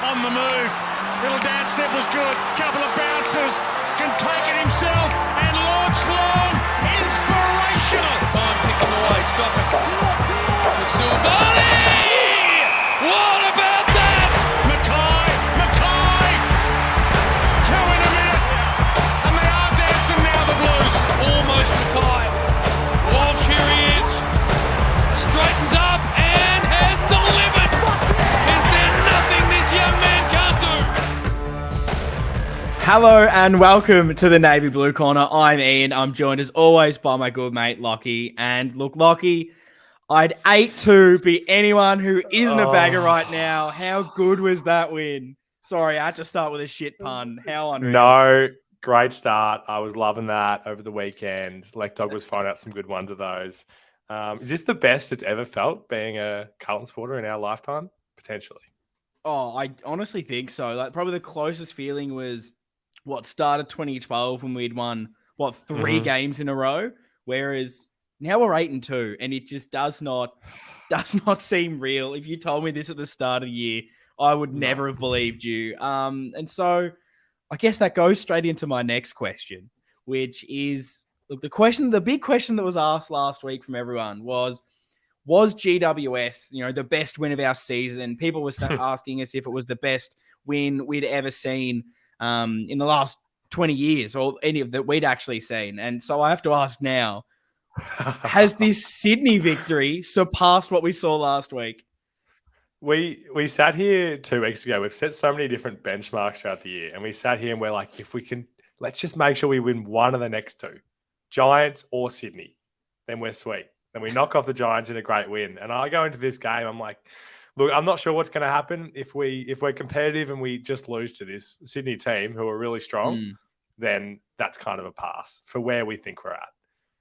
on the move. Little dance step was good. Couple of bounces. Can take it himself and launch long. Inspirational. Time ticking away. Stop it. For Silvani. What about that? Mackay. Two in a minute. And they are dancing now, the Blues. Almost Mackay. Walsh, here he is. Straightens up and has delivered. Is there nothing this young man can't do? Hello and welcome to the Navy Blue Corner. I'm Ian. I'm joined as always by my good mate Lockie. And look, Lockie, I'd hate to be anyone who isn't a bagger right now. How good was that win? Sorry, I had to start with a shit pun. How unreal. No, great start. I was loving that over the weekend. Lectog was throwing out some good ones of those. Is this the best it's ever felt being a Carlton supporter in our lifetime? Potentially. Oh, I honestly think so. Like, probably the closest feeling was what started 2012 when we'd won, three games in a row. Whereas now we're 8-2, and it just does not seem real. If you told me this at the start of the year, I would never have believed you. And so I guess that goes straight into my next question, which is, look, the big question that was asked last week from everyone was GWS, the best win of our season? People were asking us if it was the best win we'd ever seen in the last 20 years or any of that we'd actually seen. And so I have to ask now, has this Sydney victory surpassed what we saw last week? We sat here 2 weeks ago. We've set so many different benchmarks throughout the year. And we sat here and we're like, if we can, let's just make sure we win one of the next two, Giants or Sydney, then we're sweet. Then we knock off the Giants in a great win. And I go into this game, I'm like, look, I'm not sure what's going to happen if we're competitive and we just lose to this Sydney team who are really strong, then that's kind of a pass for where we think we're at.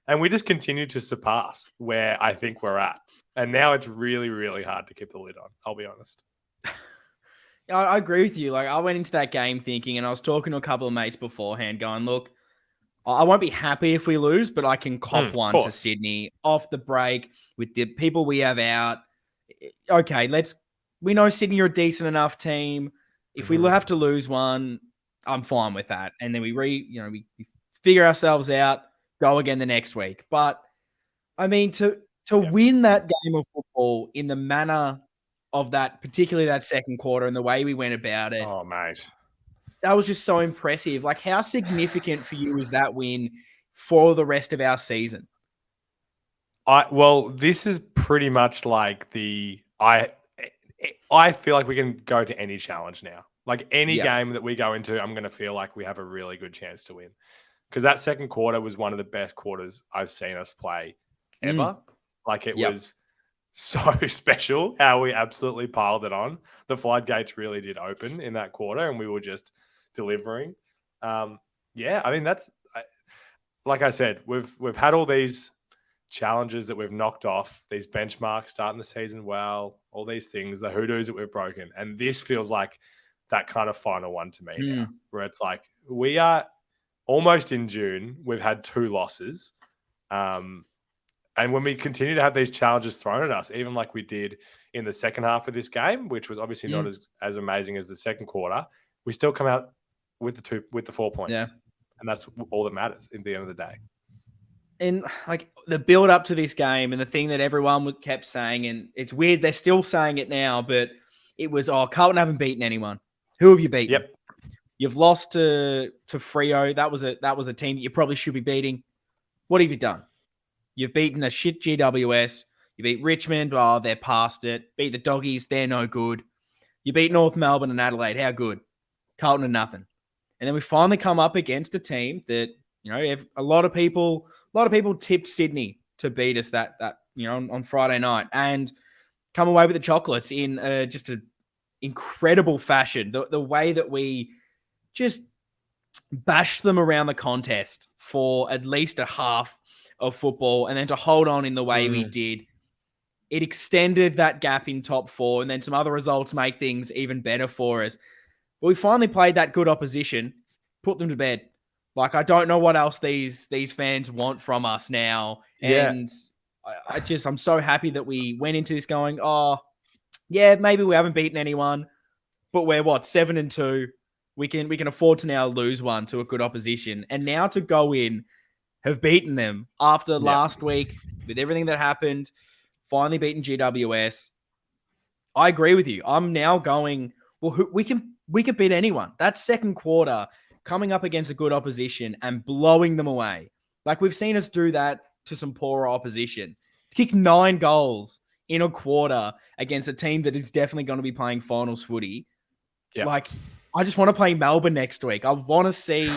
And we just continue to surpass where I think we're at. And now it's really, really hard to keep the lid on, I'll be honest. I agree with you. Like, I went into that game thinking, and I was talking to a couple of mates beforehand going, look, I won't be happy if we lose, but I can cop one to Sydney off the break with the people we have out. Okay, we know Sydney are a decent enough team. If we have to lose one, I'm fine with that. And then we figure ourselves out, go again the next week. But I mean, to win that game of football in the manner of that, particularly that second quarter and the way we went about it. Oh, mate. That was just so impressive. Like, how significant for you is that win for the rest of our season? Well, this is pretty much like I feel like we can go to any challenge now. Like any game that we go into, I'm going to feel like we have a really good chance to win. Because that second quarter was one of the best quarters I've seen us play ever. Like it was so special how we absolutely piled it on. The floodgates really did open in that quarter and we were just delivering. I mean, that's like I said, we've had all these challenges that we've knocked off, these benchmarks starting the season well, all these things, the hoodoos that we've broken. And this feels like that kind of final one to me now, where it's like we are almost in June. We've had 2 losses. And when we continue to have these challenges thrown at us, even like we did in the second half of this game, which was obviously not as amazing as the second quarter, we still come out with the 4 points. Yeah. And that's all that matters at the end of the day. And like the build up to this game and the thing that everyone kept saying, and it's weird, they're still saying it now, but it was, Carlton haven't beaten anyone. Who have you beaten? Yep. You've lost to Freo. That was a team that you probably should be beating. What have you done? You've beaten a shit GWS. You beat Richmond. Oh, they're past it. Beat the Doggies. They're no good. You beat North Melbourne and Adelaide. How good? Carlton and nothing. And then we finally come up against a team that, a lot of people tipped Sydney to beat us that on Friday night and come away with the chocolates in just an incredible fashion. The way that we just bashed them around the contest for at least a half of football and then to hold on in the way we did, it extended that gap in top 4 and then some other results make things even better for us. But we finally played that good opposition, put them to bed. Like, I don't know what else these fans want from us now. And I'm so happy that we went into this going, maybe we haven't beaten anyone, but we're 7-2. We can afford to now lose one to a good opposition, and now to go in, have beaten them after last week with everything that happened, finally beaten GWS. I agree with you. I'm now going, well, we can beat anyone. That second quarter, coming up against a good opposition and blowing them away. Like, we've seen us do that to some poorer opposition. Kick 9 goals in a quarter against a team that is definitely going to be playing finals footy. Yeah. Like, I just want to play Melbourne next week. I want to see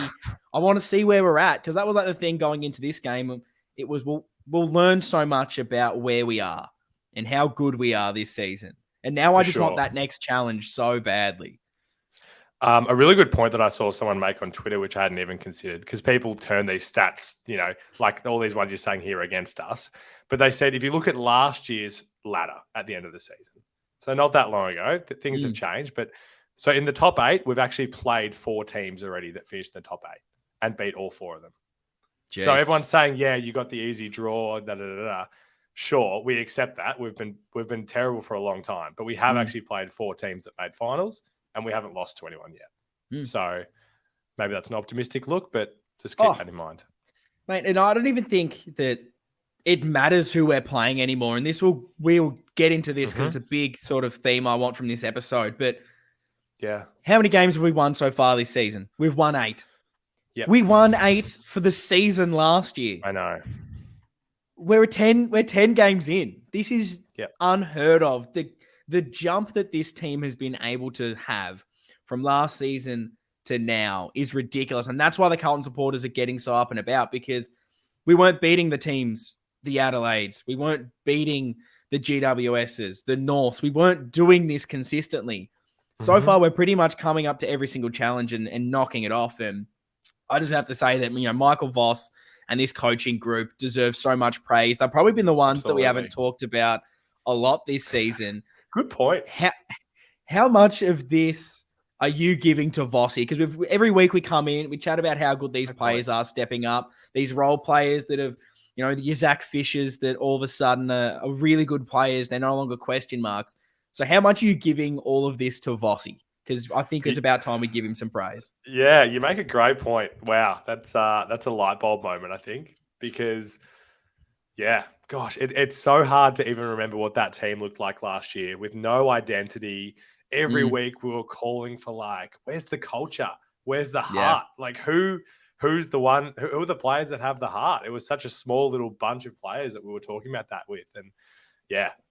where we're at, because that was like the thing going into this game. It was, we'll learn so much about where we are and how good we are this season. And now I just want that next challenge so badly. A really good point that I saw someone make on Twitter, which I hadn't even considered, because people turn these stats, like all these ones you're saying here, against us. But they said, if you look at last year's ladder at the end of the season, so not that long ago, things have changed. But so in the top 8, we've actually played 4 teams already that finished in the top 8 and beat all 4 of them. Jeez. So everyone's saying, yeah, you got the easy draw, Sure, we accept that. We've been terrible for a long time, but we have actually played 4 teams that made finals, and we haven't lost to anyone yet. So maybe that's an optimistic look, but just keep that in mind. Mate, and I don't even think that it matters who we're playing anymore. And we'll get into this because it's a big sort of theme I want from this episode. But yeah, how many games have we won so far this season? We've won 8. Yep. We won 8 for the season last year. I know. We're 10 games in. This is unheard of. The jump that this team has been able to have from last season to now is ridiculous. And that's why the Carlton supporters are getting so up and about, because we weren't beating the teams, the Adelaides. We weren't beating the GWSs, the Norths. We weren't doing this consistently. So far, we're pretty much coming up to every single challenge and knocking it off. And I just have to say that, Michael Voss and this coaching group deserve so much praise. They've probably been the ones that we haven't talked about a lot this season. Good point. How much of this are you giving to Vossi? Because every week we come in, we chat about how good these players are stepping up. These role players that have, the Zach Fishers that all of a sudden are really good players. They're no longer question marks. So how much are you giving all of this to Vossi? Because I think it's about time we give him some praise. Yeah, you make a great point. Wow, that's a light bulb moment, I think, because gosh, it's so hard to even remember what that team looked like last year with no identity. Every week we were calling for, like, where's the culture? Where's the heart? Like, who's the one? Who are the players that have the heart? It was such a small little bunch of players that we were talking about that with, and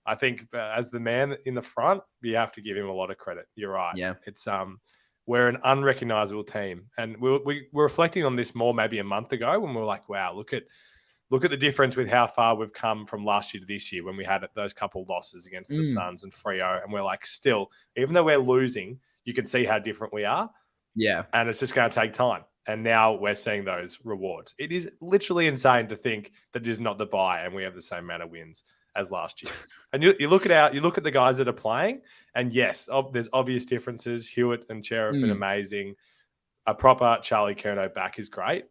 I think as the man in the front, you have to give him a lot of credit. You're right. Yeah, it's we're an unrecognizable team, and we were reflecting on this more maybe a month ago when we were like, wow, look at the difference with how far we've come from last year to this year when we had those couple losses against the Suns and Freo, and we're like, still, even though we're losing, you can see how different we are. Yeah, and it's just going to take time. And now we're seeing those rewards. It is literally insane to think that it is not the bye and we have the same amount of wins as last year. And you look at the guys that are playing, and yes, there's obvious differences. Hewitt and Cherub have been amazing. A proper Charlie Curnow back is great,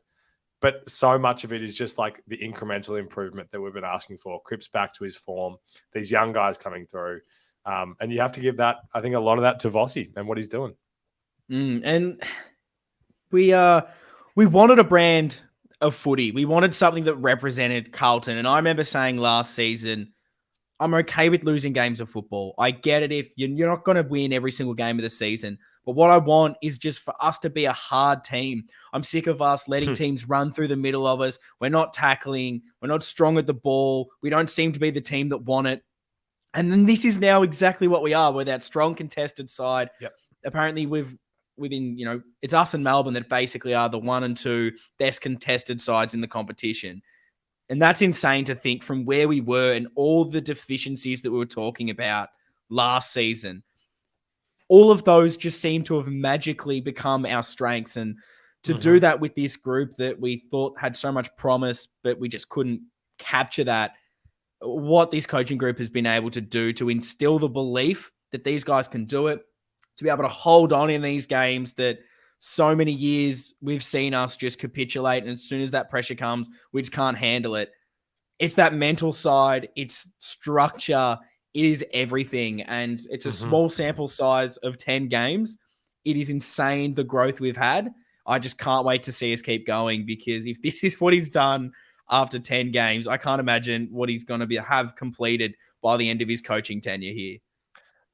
but so much of it is just like the incremental improvement that we've been asking for. Cripps back to his form, these young guys coming through, and you have to give that, I think, a lot of that to Vossi and what he's doing. And we wanted a brand of footy. We wanted something that represented Carlton. And I remember saying last season, I'm okay with losing games of football. I get it if you're not going to win every single game of the season. But what I want is just for us to be a hard team. I'm sick of us letting teams run through the middle of us. We're not tackling. We're not strong at the ball. We don't seem to be the team that want it. And then this is now exactly what we are. We're that strong contested side. Yep. Apparently within, it's us and Melbourne that basically are the 1 and 2 best contested sides in the competition. And that's insane to think from where we were and all the deficiencies that we were talking about last season. All of those just seem to have magically become our strengths. And to do that with this group that we thought had so much promise, but we just couldn't capture that, what this coaching group has been able to do to instill the belief that these guys can do it, to be able to hold on in these games that so many years we've seen us just capitulate. And as soon as that pressure comes, we just can't handle it. It's that mental side. It's structure. it is everything. And it's a Mhm. small sample size of 10 games. It is insane the growth we've had. I just can't wait to see us keep going, because if this is what he's done after 10 games, I can't imagine what he's going to have completed by the end of his coaching tenure here.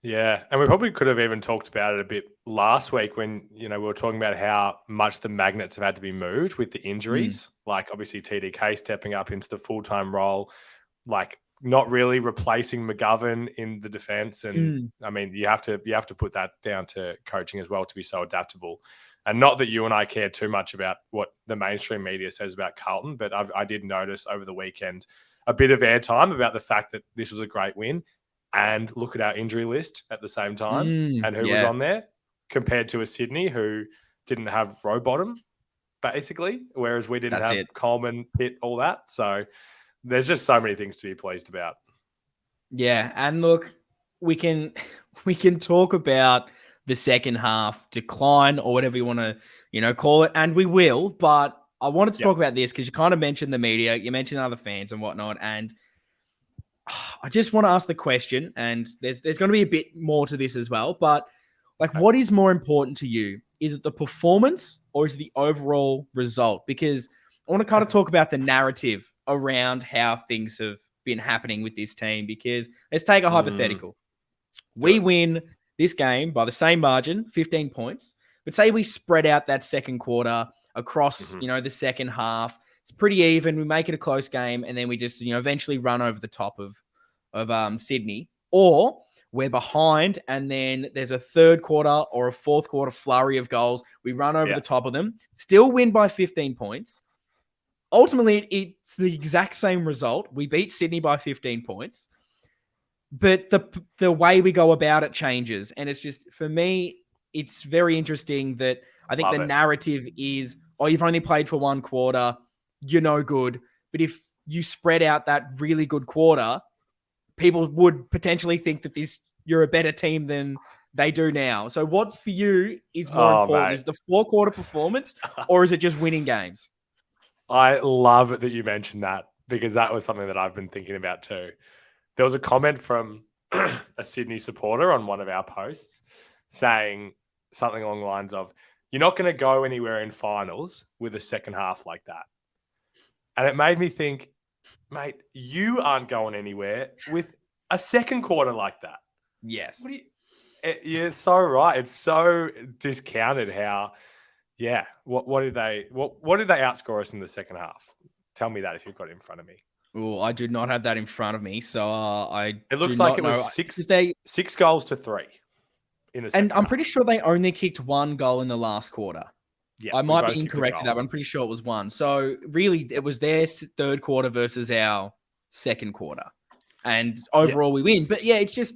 Yeah, and we probably could have even talked about it a bit last week when, we were talking about how much the Magnets have had to be moved with the injuries. Like, obviously TDK stepping up into the full-time role, like not really replacing McGovern in the defense. And I mean, you have to put that down to coaching as well, to be so adaptable. And not that you and I care too much about what the mainstream media says about Carlton, but I did notice over the weekend a bit of airtime about the fact that this was a great win. And look at our injury list at the same time and who was on there, compared to a Sydney who didn't have row bottom, basically, whereas we didn't have Coleman, Pitt, all that. So there's just so many things to be pleased about. Yeah, and look, we can talk about the second half decline or whatever you want to, call it, and we will. But I wanted to talk about this because you kind of mentioned the media, you mentioned other fans and whatnot, and I just want to ask the question. And there's going to be a bit more to this as well, but like, what is more important to you? Is it the performance or is it the overall result? Because I want to kind of talk about the narrative around how things have been happening with this team. Because let's take a hypothetical. We win this game by the same margin, 15 points, but say we spread out that second quarter across, the second half. It's pretty even. We make it a close game, and then we just, eventually run over the top of Sydney. Or we're behind, and then there's a third quarter or a fourth quarter flurry of goals. We run over the top of them, still win by 15 points. Ultimately, it's the exact same result. We beat Sydney by 15 points, but the way we go about it changes. And it's just, for me, it's very interesting that I think the narrative is, oh, you've only played for one quarter, you're no good. But if you spread out that really good quarter, people would potentially think that you're a better team than they do now. So what for you is more important? Mate. Is the 4-quarter performance or is it just winning games? I love that you mentioned that, because that was something that I've been thinking about too. There was a comment from a Sydney supporter on one of our posts saying something along the lines of, you're not going to go anywhere in finals with a second half like that. And it made me think, mate, you aren't going anywhere with a second quarter like that. Yes. You're so right. It's so discounted how, what did they outscore us in the second half? Tell me that if you've got it in front of me. Oh, I do not have that in front of me. So it looks like it was 6 goals to 3 in the second half. I'm pretty sure they only kicked 1 goal in the last quarter. Yeah, I might be incorrect with that, but I'm pretty sure it was 1. So really, it was their third quarter versus our second quarter. And overall, we win. But it's just,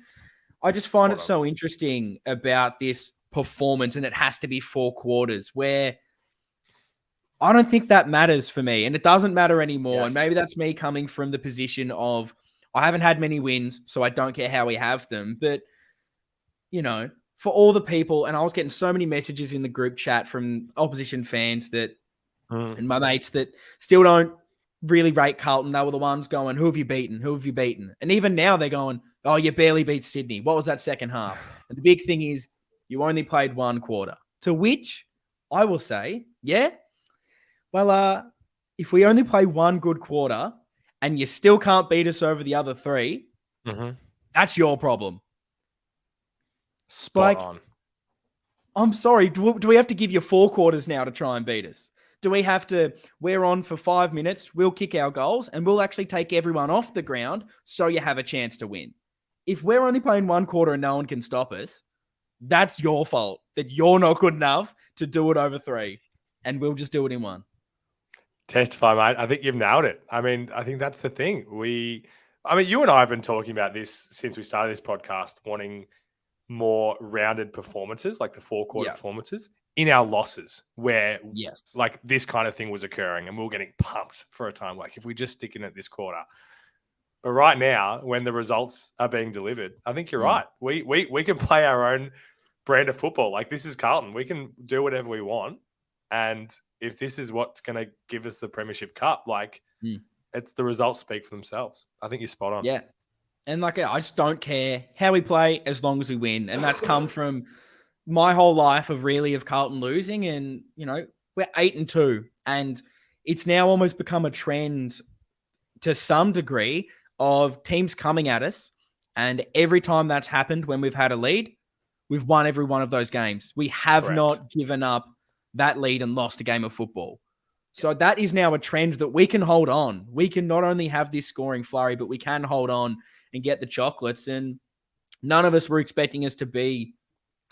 I just find it so interesting about this performance, and it has to be 4 quarters, where I don't think that matters for me, and it doesn't matter anymore. Yes. And maybe that's me coming from the position of, I haven't had many wins, so I don't care how we have them. But, for all the people, and I was getting so many messages in the group chat from opposition fans and my mates that still don't really rate Carlton. They were the ones going, who have you beaten? Who have you beaten? And even now they're going, oh, you barely beat Sydney. What was that second half? And the big thing is, you only played 1 quarter. To which I will say, well, if we only play 1 good quarter and you still can't beat us over the other 3, that's your problem. Spot on. I'm sorry. Do we have to give you 4 quarters now to try and beat us? Do we have to, we're on for 5 minutes, we'll kick our goals, and we'll actually take everyone off the ground so you have a chance to win? If we're only playing 1 quarter and no one can stop us, that's your fault, that you're not good enough to do it over 3, and we'll just do it in 1. Testify, mate. I think you've nailed it. I mean, I think that's the thing. You and I have been talking about this since we started this podcast, wanting more rounded performances, like the 4-quarter performances in our losses, where like this kind of thing was occurring and we were getting pumped for a time. Like, if we just stick in it this quarter. But right now, when the results are being delivered, I think you're right. We can play our own brand of football. Like, this is Carlton. We can do whatever we want. And if this is what's going to give us the Premiership Cup, it's the results speak for themselves. I think you're spot on. Yeah. And like, I just don't care how we play as long as we win. And that's come from my whole life of Carlton losing. And, we're 8-2. And it's now almost become a trend to some degree of teams coming at us. And every time that's happened when we've had a lead, we've won every one of those games. We have Correct. not given up that lead and lost a game of football. So that is now a trend that we can hold on. We can not only have this scoring flurry, but we can hold on and get the chocolates. And none of us were expecting us to be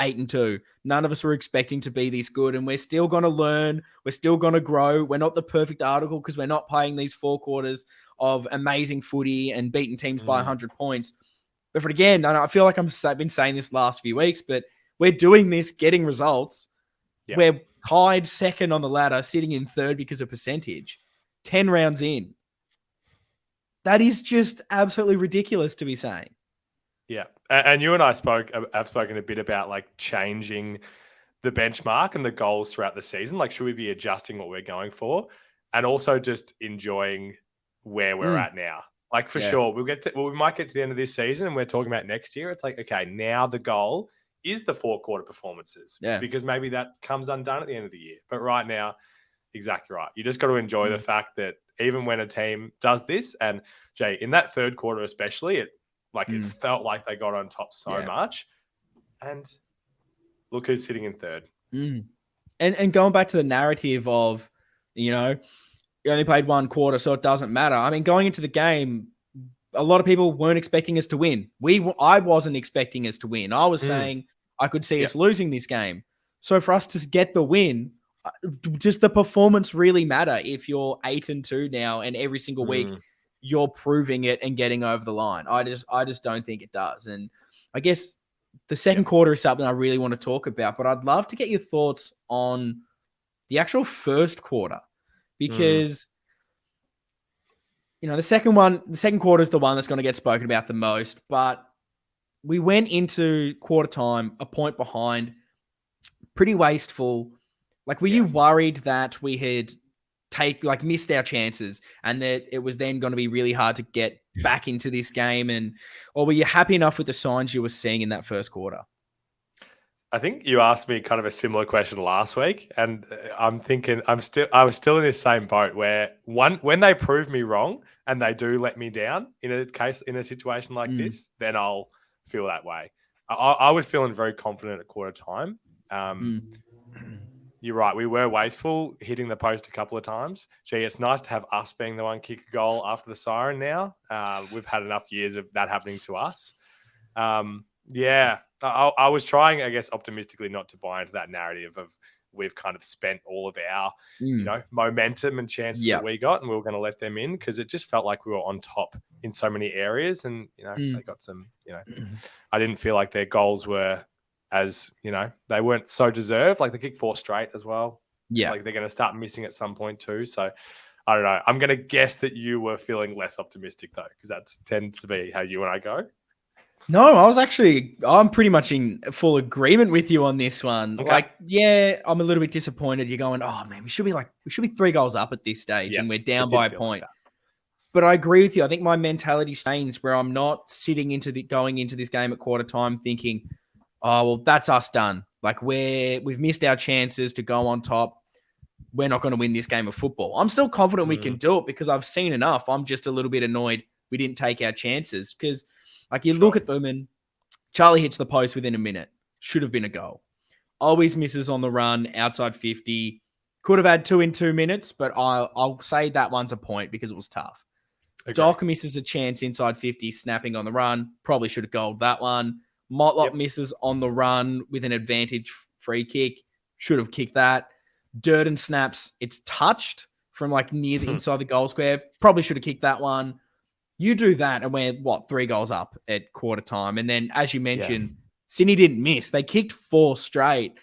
8-2. None of us were expecting to be this good. And we're still going to learn. We're still going to grow. We're not the perfect article because we're not playing these 4 quarters of amazing footy and beating teams by 100 points. But again, I feel like I've been saying this last few weeks, but we're doing this, getting results. Yeah. We're tied second on the ladder, sitting in third because of percentage, 10 rounds in. That is just absolutely ridiculous to be saying. Yeah. And you and I have spoken a bit about like changing the benchmark and the goals throughout the season. Like, should we be adjusting what we're going for? And also just enjoying where we're at now. Like, for sure, we might get to the end of this season and we're talking about next year. It's like, okay, now the goal is the 4 quarter performances because maybe that comes undone at the end of the year. But right now, exactly right. You just got to enjoy the fact that even when a team does this, and Jay, in that 3rd quarter especially, it felt like they got on top so much. And look who's sitting in 3rd. And going back to the narrative of, you only played 1 quarter, so it doesn't matter. I mean, going into the game, a lot of people weren't expecting us to win. I wasn't expecting us to win. I was saying I could see us losing this game. So for us to get the win, just the performance really matter if you're 8-2 now and every single week you're proving it and getting over the line. I just don't think it does. And I guess the second quarter is something I really want to talk about, but I'd love to get your thoughts on the actual first quarter because the second quarter is the one that's going to get spoken about the most, but we went into quarter time a point behind, pretty wasteful. Like, were you worried that we had missed our chances and that it was then going to be really hard to get back into this game? Or were you happy enough with the signs you were seeing in that first quarter? I think you asked me kind of a similar question last week, and I'm thinking I was still in this same boat where when they prove me wrong and they do let me down in a situation like this, then I'll feel that way. I was feeling very confident at quarter time. You're right. We were wasteful, hitting the post a couple of times. Gee, it's nice to have us being the one kick a goal after the siren now. We've had enough years of that happening to us. I was trying, I guess, optimistically not to buy into that narrative of we've kind of spent all of our, momentum and chances that we got and we were going to let them in because it just felt like we were on top in so many areas. And, they got some, I didn't feel like their goals were as, they weren't so deserved. Like, they kicked 4 straight as well. Yeah. Like, they're going to start missing at some point too. So I don't know. I'm going to guess that you were feeling less optimistic though, because that tends to be how you and I go. No, I'm pretty much in full agreement with you on this one. Okay. I'm a little bit disappointed. You're going, oh man, we should be 3 goals up at this stage and we're down by a point. But I agree with you. I think my mentality's changed where I'm not going into this game at quarter time thinking, oh, well, that's us done. Like, we've missed our chances to go on top. We're not going to win this game of football. I'm still confident we can do it because I've seen enough. I'm just a little bit annoyed we didn't take our chances because look at them and Charlie hits the post within a minute. Should have been a goal. Always misses on the run, outside 50. Could have had 2 in 2 minutes, but I'll say that one's a point because it was tough. Okay. Doc misses a chance inside 50, snapping on the run. Probably should have goaled that one. Motlop misses on the run with an advantage free kick. Should have kicked that. Durden snaps. It's touched from near the inside the goal square. Probably should have kicked that one. You do that and we're, 3 goals up at quarter time. And then, as you mentioned, Sydney didn't miss. They kicked 4 straight.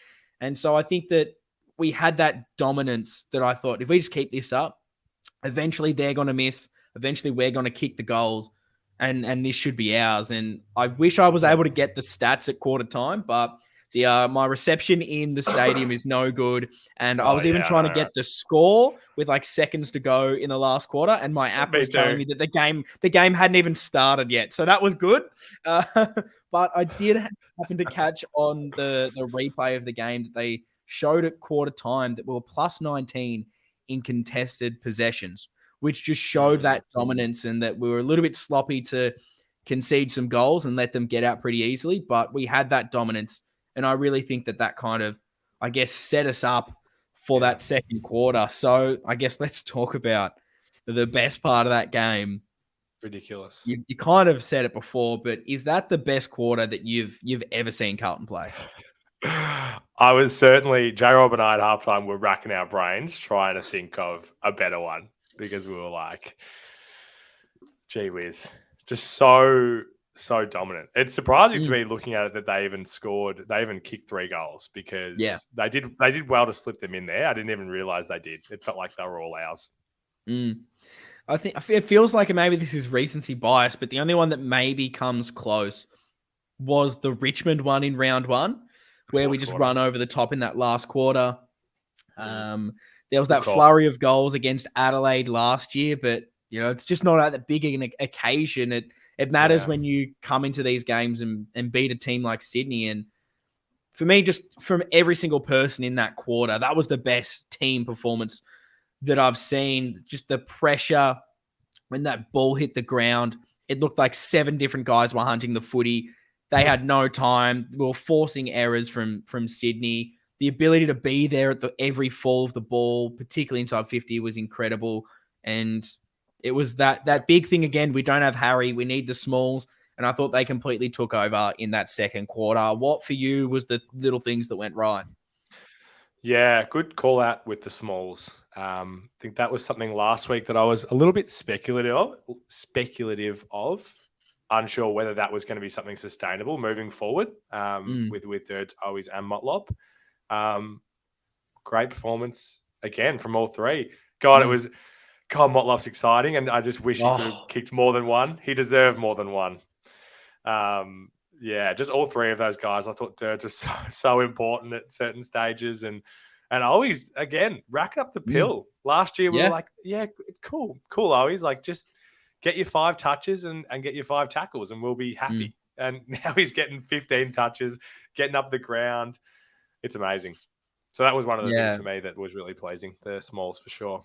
And so I think that we had that dominance that I thought, if we just keep this up, eventually they're going to miss. Eventually we're going to kick the goals. And this should be ours. And I wish I was able to get the stats at quarter time, but My reception in the stadium is no good, and I Oh, was even yeah, trying I to know, get the score with like seconds to go in the last quarter, and my app Me was telling too. me that the game hadn't even started yet. So that was good. Uh, but I did happen to catch on the replay of the game that they showed at quarter time that we were plus 19 in contested possessions, which just showed that dominance and that we were a little bit sloppy to concede some goals and let them get out pretty easily. But we had that dominance. And I really think that kind of, I guess, set us up for that second quarter. So I guess let's talk about the best part of that game. Ridiculous. You kind of said it before, but is that the best quarter that you've ever seen Carlton play? I was certainly, J-Rob and I at halftime were racking our brains trying to think of a better one because we were like, gee whiz, just so dominant. It's surprising to me looking at it that they even kicked 3 goals because they did well to slip them in there. I didn't even realize they did. It felt like they were all ours. I think it feels like maybe this is recency bias, but the only one that maybe comes close was the Richmond one in round 1, where we just run over the top in that last quarter. There was that flurry of goals against Adelaide last year, but it's just not that big an occasion. It matters when you come into these games and beat a team like Sydney. And for me, just from every single person in that quarter, that was the best team performance that I've seen. Just the pressure when that ball hit the ground, it looked like 7 different guys were hunting the footy. They had no time. We were forcing errors from Sydney. The ability to be there at every fall of the ball, particularly inside 50, was incredible. And it was that big thing again. We don't have Harry. We need the smalls. And I thought they completely took over in that second quarter. What for you was the little things that went right? Yeah, good call out with the smalls. I think that was something last week that I was a little bit speculative of. Unsure whether that was going to be something sustainable moving forward with Dirts, Owies and Motlop. Great performance again from all 3. God, Motlop's exciting, and I just wish he could have kicked more than one. He deserved more than one. Just all 3 of those guys. I thought Dirts was so important at certain stages, and Owies again racking up the pill. Last year we were like, cool, Owies, like just get your 5 touches and get your 5 tackles and we'll be happy. And now he's getting 15 touches, getting up the ground. It's amazing. So that was one of the things for me that was really pleasing. The smalls for sure.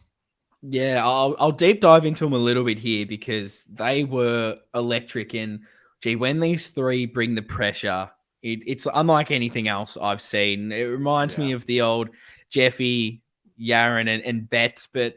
Yeah, I'll deep dive into them a little bit here because they were electric. And when these 3 bring the pressure, it's unlike anything else I've seen. It reminds me of the old Jeffy, Yaron, and Betts, but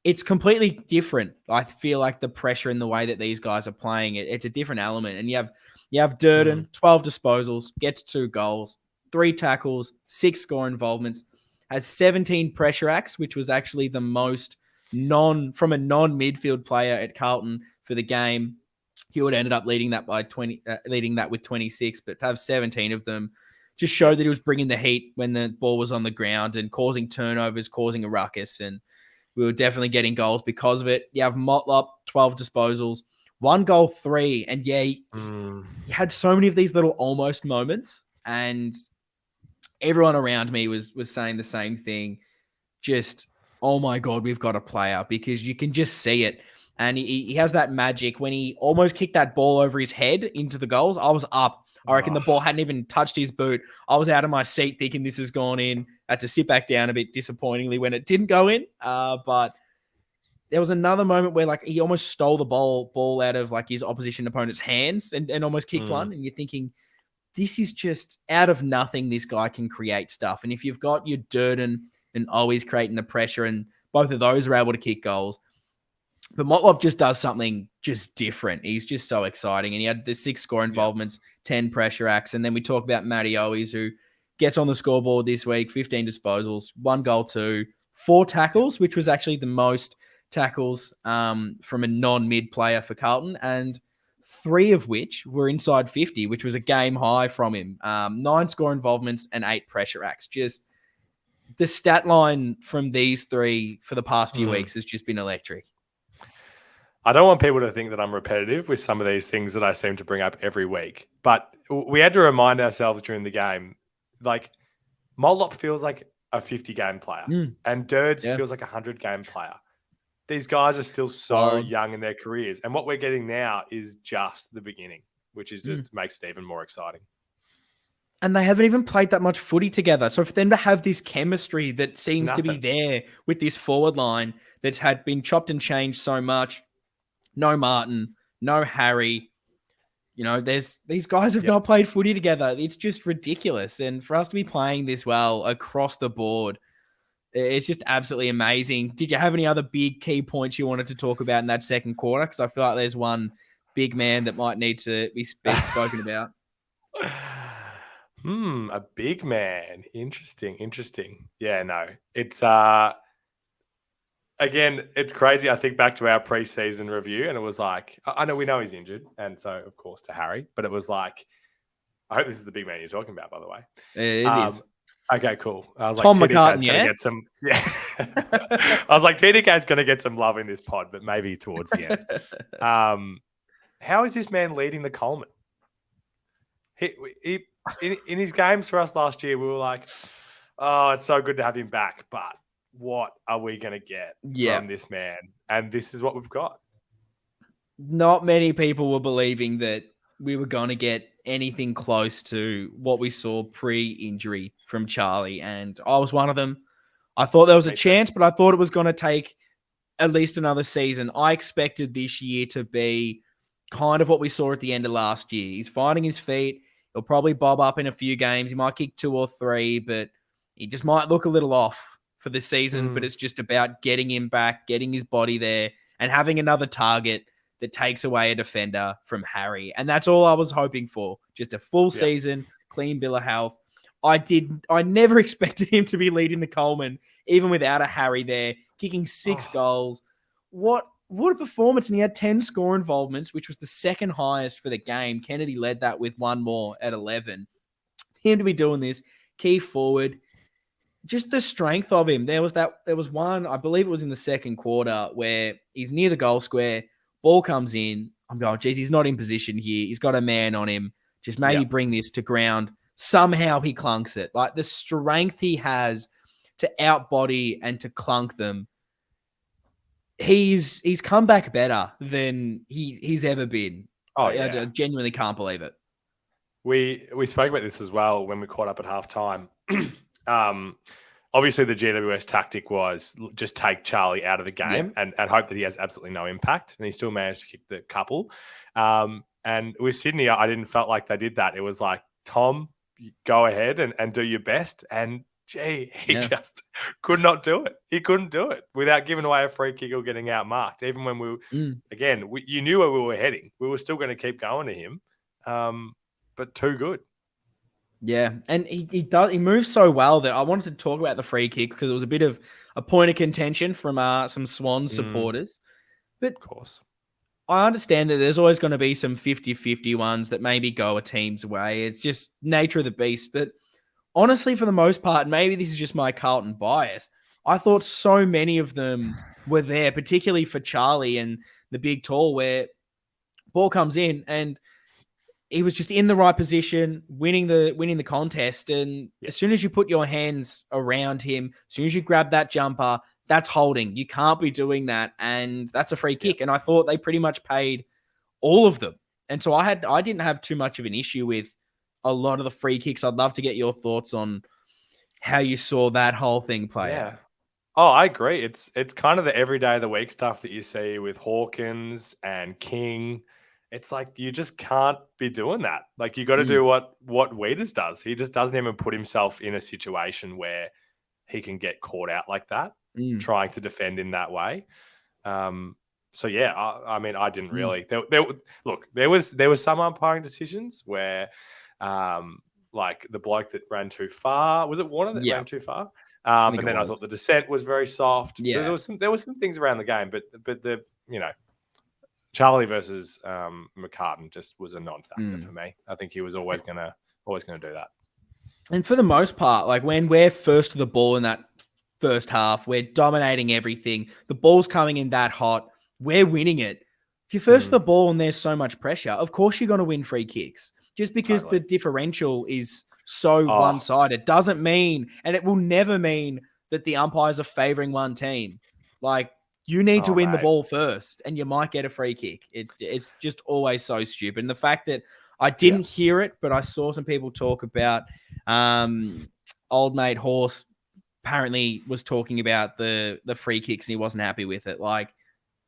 it's completely different. I feel like the pressure in the way that these guys are playing, it's a different element. And you have Durden, 12 disposals, gets 2 goals, 3 tackles, 6 score involvements, has 17 pressure acts, which was actually the most from a non-midfield player at Carlton for the game. Hewitt ended up leading that with 26, but to have 17 of them just showed that he was bringing the heat when the ball was on the ground and causing turnovers, causing a ruckus. And we were definitely getting goals because of it. You have Motlop, 12 disposals, 1 goal, 3. And he had so many of these little almost moments. And everyone around me was saying the same thing. Just, oh my God, we've got a player, because you can just see it. And he has that magic. When he almost kicked that ball over his head into the goals, I was up. I reckon the ball hadn't even touched his boot. I was out of my seat thinking this has gone in. I had to sit back down a bit disappointingly when it didn't go in. But there was another moment where he almost stole the ball out of his opposition opponent's hands and almost kicked one. And you're thinking, this is just out of nothing. This guy can create stuff. And if you've got your Durden and always creating the pressure, and both of those are able to kick goals, but Motlop just does something just different. He's just so exciting. And he had the 6 score involvements, 10 pressure acts. And then we talk about Matty Owies, who gets on the scoreboard this week, 15 disposals, 1 goal, 2, 4 tackles, which was actually the most tackles from a non-mid player for Carlton. And 3 of which were inside 50, which was a game high from him. 9 score involvements and 8 pressure acts. Just the stat line from these 3 for the past few weeks has just been electric. I don't want people to think that I'm repetitive with some of these things that I seem to bring up every week, but we had to remind ourselves during the game, like Mollop feels like a 50-game player and Dirds feels like a 100-game player. These guys are still so young in their careers. And what we're getting now is just the beginning, which is just makes it even more exciting. And they haven't even played that much footy together. So for them to have this chemistry that seems to be there with this forward line that's had been chopped and changed so much. No Martin, no Harry. You know, these guys have not played footy together. It's just ridiculous. And for us to be playing this well across the board, it's just absolutely amazing. Did you have any other big key points you wanted to talk about in that second quarter? Because I feel like there's one big man that might need to be spoken about. A big man. Interesting. Yeah, no. It's again, it's crazy. I think back to our preseason review, and it was like, I know we know he's injured, and so of course to Harry, but it was like, I hope this is the big man you're talking about, by the way. It is. Okay, cool. I was Tom like, TDK's McCartan, going to get some. Yeah. I was like, TDK's going to get some love in this pod, but maybe towards the end. How is this man leading the Coleman? He in his games for us last year, we were like, oh, it's so good to have him back, but what are we going to get from this man? And this is what we've got. Not many people were believing that we were going to get anything close to what we saw pre-injury from Charlie. And I was one of them. I thought there was a chance, but I thought it was going to take at least another season. I expected this year to be kind of what we saw at the end of last year. He's finding his feet. He'll probably bob up in a few games. He might kick 2 or 3, but he just might look a little off for the season. But it's just about getting him back, getting his body there, and having another target that takes away a defender from Harry. And that's all I was hoping for. Just a full season, clean bill of health. I never expected him to be leading the Coleman, even without a Harry there, kicking 6 goals. What a performance. And he had 10 score involvements, which was the second highest for the game. Kennedy led that with 1 more at 11. Him to be doing this, key forward, just the strength of him. There was one, I believe it was in the second quarter, where he's near the goal square, ball comes in. I'm going, geez, he's not in position here. He's got a man on him. Just maybe bring this to ground. Somehow he clunks it. Like the strength he has to outbody and to clunk them. He's come back better than he's ever been. I genuinely can't believe it. We spoke about this as well when we caught up at halftime. Obviously, the GWS tactic was just take Charlie out of the game and hope that he has absolutely no impact. And he still managed to kick the couple. And with Sydney, I didn't felt like they did that. It was like, Tom, go ahead and do your best. And gee, he just could not do it. He couldn't do it without giving away a free kick or getting outmarked. Even when you knew where we were heading. We were still going to keep going to him. But too good. Yeah, and he moves so well that I wanted to talk about the free kicks because it was a bit of a point of contention from some Swans supporters. But of course, I understand that there's always going to be some 50-50 ones that maybe go a team's way. It's just nature of the beast. But honestly, for the most part, maybe this is just my Carlton bias, I thought so many of them were there, particularly for Charlie and the big tall, where ball comes in and he was just in the right position, winning the contest. And as soon as you put your hands around him, as soon as you grab that jumper, that's holding. You can't be doing that. And that's a free kick. And I thought they pretty much paid all of them. And so I didn't have too much of an issue with a lot of the free kicks. I'd love to get your thoughts on how you saw that whole thing play out. Oh, I agree. It's kind of the everyday of the week stuff that you see with Hawkins and King. It's like you just can't be doing that. Like you got to do what Weeders does. He just doesn't even put himself in a situation where he can get caught out like that, trying to defend in that way. So yeah, I mean, I didn't really. There was some umpiring decisions where, like the bloke that ran too far. Was it Warner that ran too far? And then I thought the descent was very soft. Yeah, there was some things around the game, but the Charlie versus McCartan just was a non-factor for me. I think he was always gonna do that. And for the most part, like when we're first to the ball in that first half, we're dominating everything. The ball's coming in that hot. We're winning it. If you first the ball and there's so much pressure, of course you're going to win free kicks. Just because the differential is so one-sided doesn't mean, and it will never mean, that the umpires are favoring one team. Like, you need to win the ball first, and you might get a free kick. It's just always so stupid. And the fact that I didn't hear it, but I saw some people talk about old mate Horse apparently was talking about the free kicks and he wasn't happy with it. Like,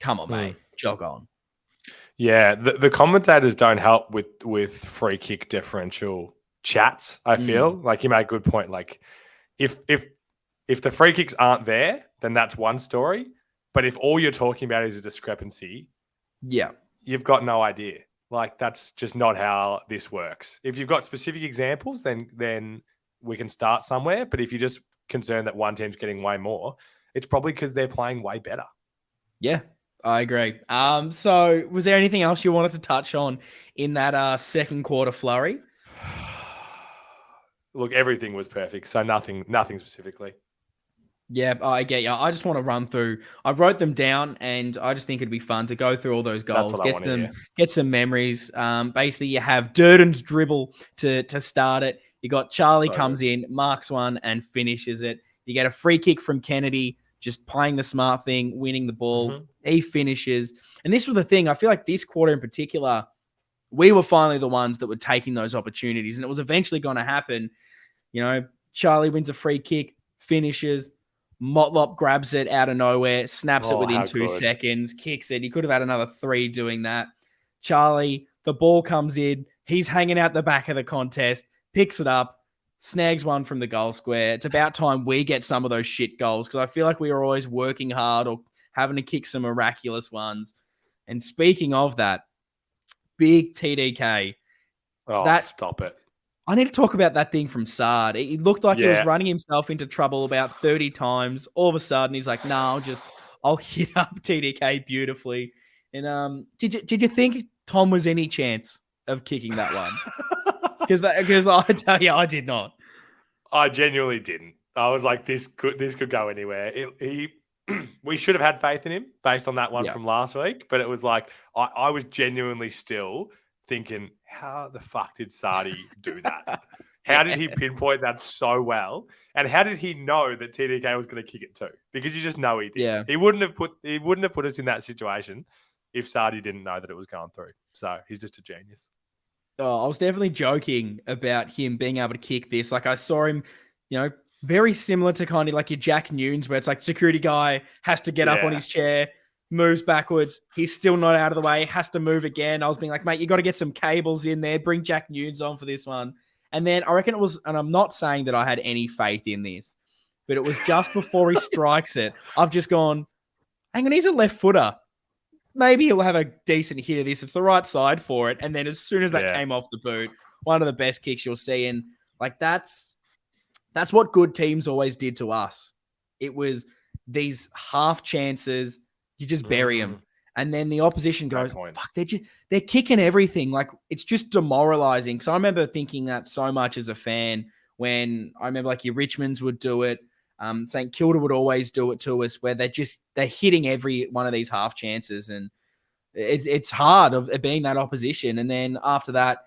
come on, mate, jog on. Yeah, the commentators don't help with free kick differential chats. I feel like you made a good point. Like, if the free kicks aren't there, then that's one story. But if all you're talking about is a discrepancy, you've got no idea. Like, that's just not how this works. If you've got specific examples, then we can start somewhere. But if you're just concerned that one team's getting way more, it's probably because they're playing way better. Yeah, I agree. So was there anything else you wanted to touch on in that second quarter flurry? Look, everything was perfect. So nothing specifically. Yeah, I get you. I just want to run through. I wrote them down, and I just think it'd be fun to go through all those goals, get some memories. Basically, you have Durden's dribble to start it. You got Charlie comes in, marks one, and finishes it. You get a free kick from Kennedy, just playing the smart thing, winning the ball. He finishes. And this was the thing. I feel like this quarter in particular, we were finally the ones that were taking those opportunities, and it was eventually going to happen. You know, Charlie wins a free kick, finishes. Motlop grabs it out of nowhere, snaps it within 2 seconds, kicks it. He could have had another 3 doing that. Charlie, the ball comes in. He's hanging out the back of the contest, picks it up, snags one from the goal square. It's about time we get some of those shit goals, because I feel like we were always working hard or having to kick some miraculous ones. And speaking of that, big TDK. Stop it. I need to talk about that thing from Sard. It looked like he was running himself into trouble about 30 times. All of a sudden, he's like, "No, I'll hit up TDK beautifully." And did you think Tom was any chance of kicking that one? Because I tell you, I did not. I genuinely didn't. I was like, this could go anywhere. We should have had faith in him based on that one from last week. But it was like, I was genuinely still thinking, how the fuck did Sardi do that? How did he pinpoint that so well? And how did he know that TDK was going to kick it too? Because you just know he did. Yeah. He wouldn't have put us in that situation if Sardi didn't know that it was going through. So he's just a genius. Oh, I was definitely joking about him being able to kick this. Like, I saw him, very similar to kind of like your Jack Nunes, where it's like security guy has to get up on his chair, moves backwards. He's still not out of the way, has to move again. I was being like, mate, you got to get some cables in there. Bring Jack Nunes on for this one. And then I reckon it was, and I'm not saying that I had any faith in this, but it was just before he strikes it. I've just gone, hang on, he's a left footer. Maybe he'll have a decent hit of this. It's the right side for it. And then as soon as that came off the boot, one of the best kicks you'll see. And like, that's what good teams always did to us. It was these half chances. You just bury them. And then the opposition goes, fuck, they're kicking everything. Like, it's just demoralizing. So I remember thinking that so much as a fan when I remember like your Richmonds would do it. St Kilda would always do it to us, where they're hitting every one of these half chances. And it's hard of being that opposition. And then after that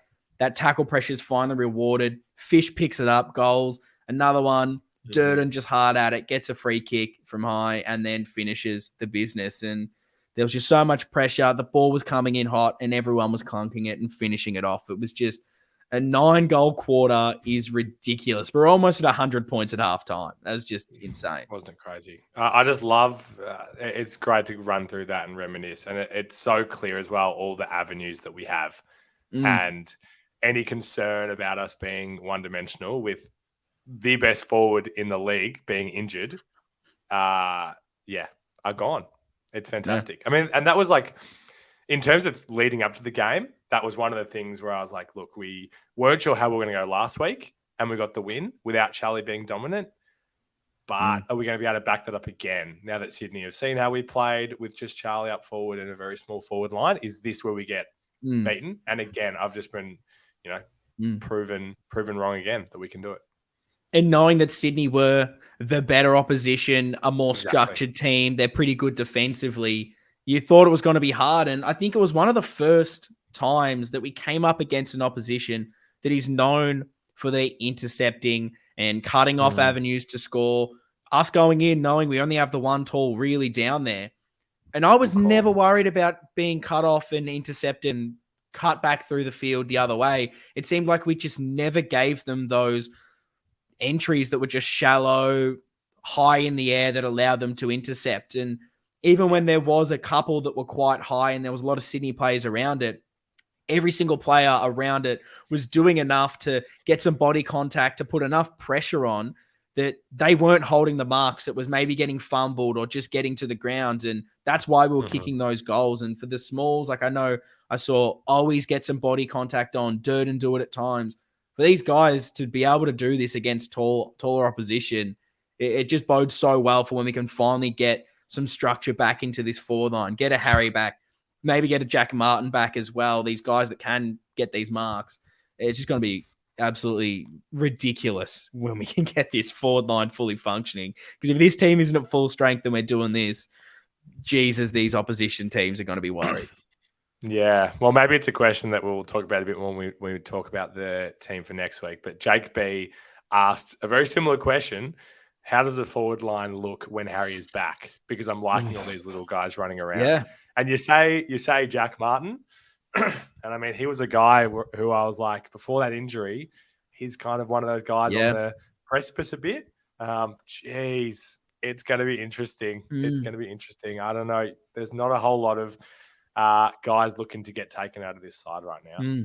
tackle pressure is finally rewarded. Fish picks it up, goals. Another one, Durden just hard at it, gets a free kick from high, and then finishes the business. And there was just so much pressure. The ball was coming in hot, and everyone was clunking it and finishing it off. It was just a 9-goal quarter is ridiculous. We're almost at 100 points at halftime. That was just insane. Wasn't it crazy? I just love, it's great to run through that and reminisce. And it's so clear as well, all the avenues that we have. And any concern about us being one-dimensional with the best forward in the league being injured, are gone. It's fantastic. I mean, and that was like, in terms of leading up to the game, that was one of the things where I was like, look, we weren't sure how we were going to go last week, and we got the win without Charlie being dominant. But are we going to be able to back that up again now that Sydney have seen how we played with just Charlie up forward and a very small forward line? Is this where we get beaten? And again, I've just been, proven wrong again that we can do it. And knowing that Sydney were the better opposition, a more structured team, they're pretty good defensively. You thought it was going to be hard. And I think it was one of the first times that we came up against an opposition that is known for their intercepting and cutting off avenues to score. Us going in knowing we only have the one tall really down there. And I was never worried about being cut off and intercepted and cut back through the field the other way. It seemed like we just never gave them those entries that were just shallow, high in the air that allowed them to intercept. And even when there was a couple that were quite high and there was a lot of Sydney players around it, every single player around it was doing enough to get some body contact, to put enough pressure on that they weren't holding the marks. It was maybe getting fumbled or just getting to the ground. And that's why we were kicking those goals. And for the smalls, like I know I saw always get some body contact on, Durden do it at times. For these guys to be able to do this against taller opposition, it just bodes so well for when we can finally get some structure back into this forward line, get a Harry back, maybe get a Jack Martin back as well. These guys that can get these marks. It's just going to be absolutely ridiculous when we can get this forward line fully functioning. Because if this team isn't at full strength and we're doing this, Jesus, these opposition teams are going to be worried. Yeah, well, maybe it's a question that we'll talk about a bit more when we talk about the team for next week. But Jake B asked a very similar question. How does the forward line look when Harry is back? Because I'm liking all these little guys running around. Yeah. And you say Jack Martin, and I mean, he was a guy who I was like, before that injury, he's kind of one of those guys on the precipice a bit. Jeez, it's going to be interesting. It's going to be interesting. I don't know. There's not a whole lot of guys looking to get taken out of this side right now.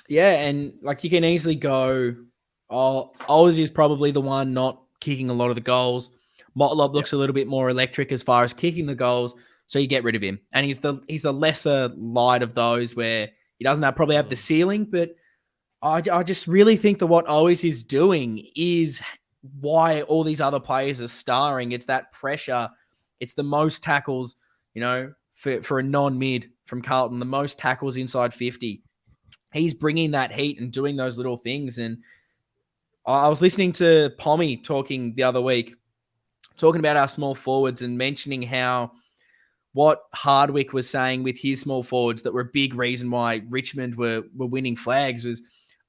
Yeah, and like you can easily go, Oz is probably the one not kicking a lot of the goals. Motlop looks a little bit more electric as far as kicking the goals, so you get rid of him. And he's the lesser light of those where he doesn't probably have the ceiling, but I just really think that what Oz is doing is why all these other players are starring. It's that pressure. It's the most tackles, for a non-mid from Carlton, the most tackles inside 50. He's bringing that heat and doing those little things. And I was listening to Pommy talking the other week, talking about our small forwards and mentioning how what Hardwick was saying with his small forwards that were a big reason why Richmond were winning flags was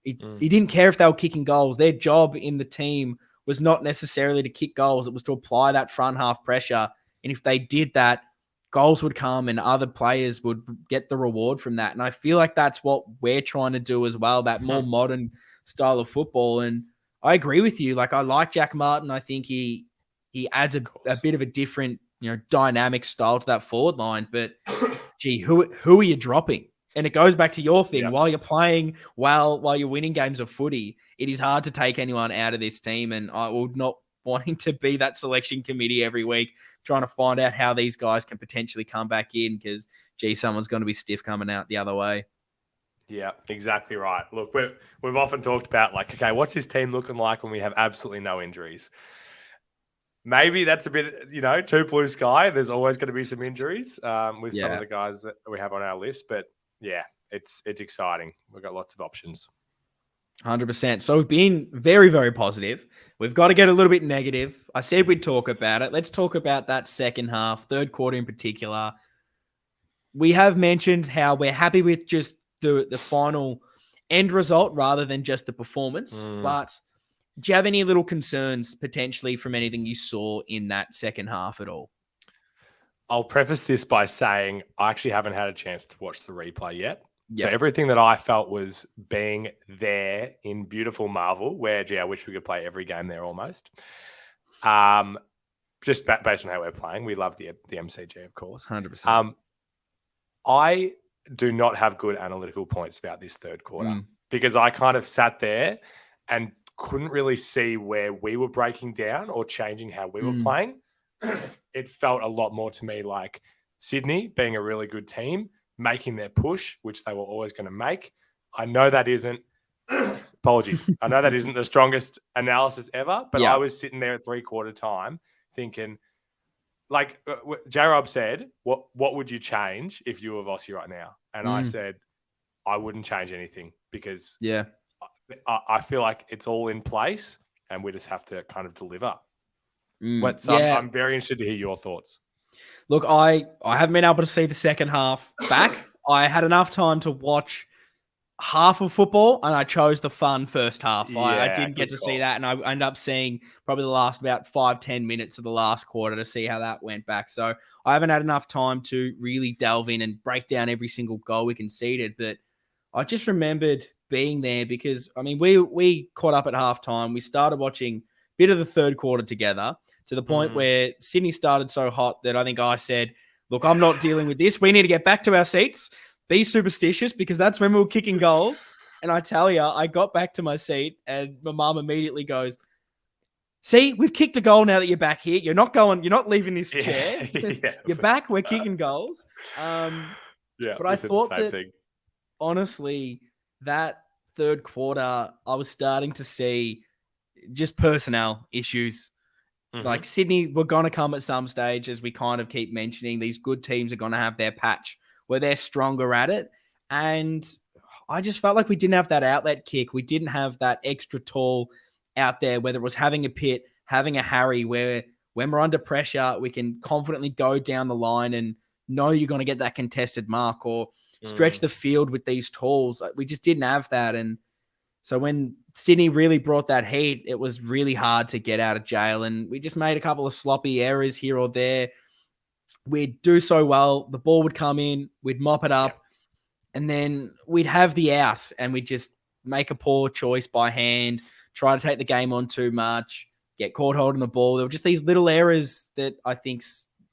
he didn't care if they were kicking goals. Their job in the team was not necessarily to kick goals. It was to apply that front half pressure. And if they did that, goals would come and other players would get the reward from that. And I feel like that's what we're trying to do as well, that more modern style of football. And I agree with you. Like, I like Jack Martin. I think he adds a bit of a different, dynamic style to that forward line. But, gee, who are you dropping? And it goes back to your thing. While you're playing while you're winning games of footy, it is hard to take anyone out of this team. And I would not wanting to be that selection committee every week, trying to find out how these guys can potentially come back in because, gee, someone's going to be stiff coming out the other way. Yeah, exactly right. Look, we've often talked about like, okay, what's his team looking like when we have absolutely no injuries? Maybe that's a bit, too blue sky. There's always going to be some injuries with some of the guys that we have on our list. But yeah, it's exciting. We've got lots of options. 100%. So we've been very, very positive. We've got to get a little bit negative. I said we'd talk about it. Let's talk about that second half, third quarter in particular. We have mentioned how we're happy with just the final end result rather than just the performance. But do you have any little concerns potentially from anything you saw in that second half at all? I'll preface this by saying I actually haven't had a chance to watch the replay yet. So everything that I felt was being there in beautiful Marvel, where, I wish we could play every game there almost. Just based on how we're playing. We love the MCG, of course. 100%. I do not have good analytical points about this third quarter because I kind of sat there and couldn't really see where we were breaking down or changing how we were playing. It felt a lot more to me like Sydney being a really good team, making their push, which they were always going to make. I know that isn't, apologies. I know that isn't the strongest analysis ever, but I was sitting there at 3/4 time thinking, like J-Rob said, what would you change if you were Vossi right now? And I said, I wouldn't change anything because I feel like it's all in place and we just have to kind of deliver. I'm very interested to hear your thoughts. Look, I haven't been able to see the second half back. I had enough time to watch half of football, and I chose the fun first half. I Yeah, didn't get good to call. see that, and I ended up seeing probably the last about 5-10 minutes of the last quarter to see how that went back. So I haven't had enough time to really delve in and break down every single goal we conceded, but I just remembered being there because I mean we caught up at halftime. We started watching a bit of the third quarter together to the point Mm. where Sydney started so hot that I think I said, "Look, I'm not dealing with this. We need to get back to our seats. Be superstitious because that's when we were kicking goals." And I tell you, I got back to my seat and my mum immediately goes, "See, we've kicked a goal now that you're back here. You're not going. You're not leaving this chair. Yeah, yeah, You're back. We're kicking goals." yeah. But I We said the thought same that thing. honestly, that third quarter, I was starting to see just personnel issues. Mhm. Like Sydney were going to come at some stage, as we kind of keep mentioning. These good teams are going to have their patch where they're stronger at it. And I just felt like we didn't have that outlet kick. We didn't have that extra tall out there, whether it was having a Pitt, having a Harry, where when we're under pressure, we can confidently go down the line and know you're going to get that contested mark or stretch Mm. the field with these tools. We just didn't have that. And so when Sydney really brought that heat, it was really hard to get out of jail. And we just made a couple of sloppy errors here or there. We'd do so well. The ball would come in, we'd mop it Yeah. up, and then we'd have the out and we'd just make a poor choice by hand, try to take the game on too much, get caught holding the ball. There were just these little errors that I think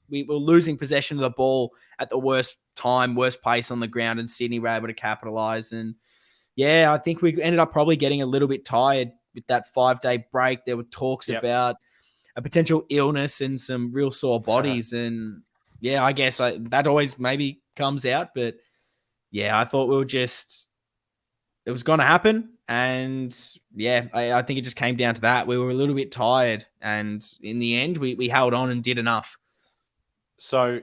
we were losing possession of the ball at the worst time, worst place on the ground, and Sydney were able to capitalize. And yeah, I think we ended up probably getting a little bit tired with that 5-day break. There were talks Yep. about a potential illness and some real sore bodies. And yeah, I guess that always maybe comes out. But yeah, I thought it was going to happen. And yeah, I think it just came down to that. We were a little bit tired. And in the end, we held on and did enough. So,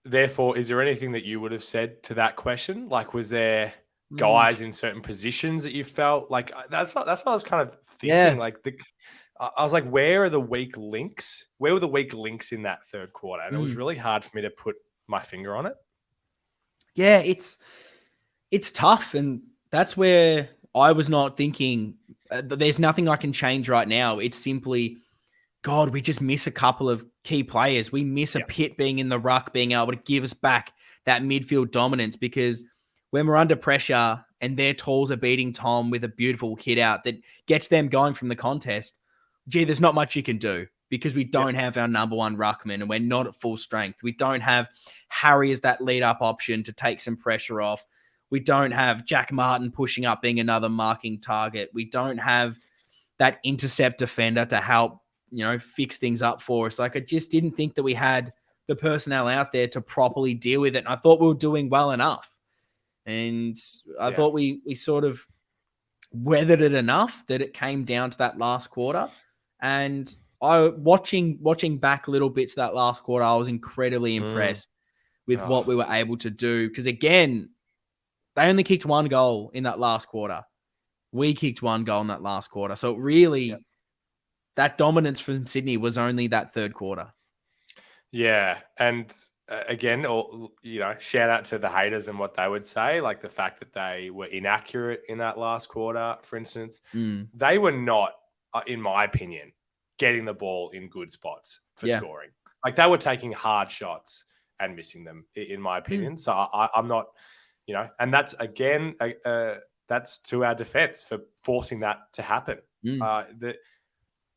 therefore, is there anything that you would have said to that question? Like, was there Mm, guys in certain positions that you felt like that's what I was kind of thinking. yeah. Like I was like, where are the weak links? Where were the weak links in that third quarter? And it was Mm. really hard for me to put my finger on it. Yeah, it's tough, and that's where I was not thinking. There's nothing I can change right now. It's simply, God, we just miss a couple of key players. We miss a Yeah. Pitt being in the ruck, being able to give us back that midfield dominance. Because when we're under pressure and their tools are beating Tom with a beautiful hit out that gets them going from the contest, gee, there's not much you can do because we Yeah. don't have our number one ruckman and we're not at full strength. We don't have Harry as that lead up option to take some pressure off. We don't have Jack Martin pushing up being another marking target. We don't have that intercept defender to help, fix things up for us. Like I just didn't think that we had the personnel out there to properly deal with it. And I thought we were doing well enough. And I Yeah. thought we sort of weathered it enough that it came down to that last quarter. And I watching back little bits of that last quarter, I was incredibly Mm. impressed with what Oh, we were able to do. Because again, they only kicked one goal in that last quarter. We kicked one goal in that last quarter. So yeah. really, that dominance from Sydney was only that third quarter. Yeah, and again, shout out to the haters and what they would say, like the fact that they were inaccurate in that last quarter, for instance. Mm, They were not, in my opinion, getting the ball in good spots for yeah. scoring. Like they were taking hard shots and missing them, in my Mm, opinion. So I'm not, and that's again, that's to our defense for forcing that to happen. mm.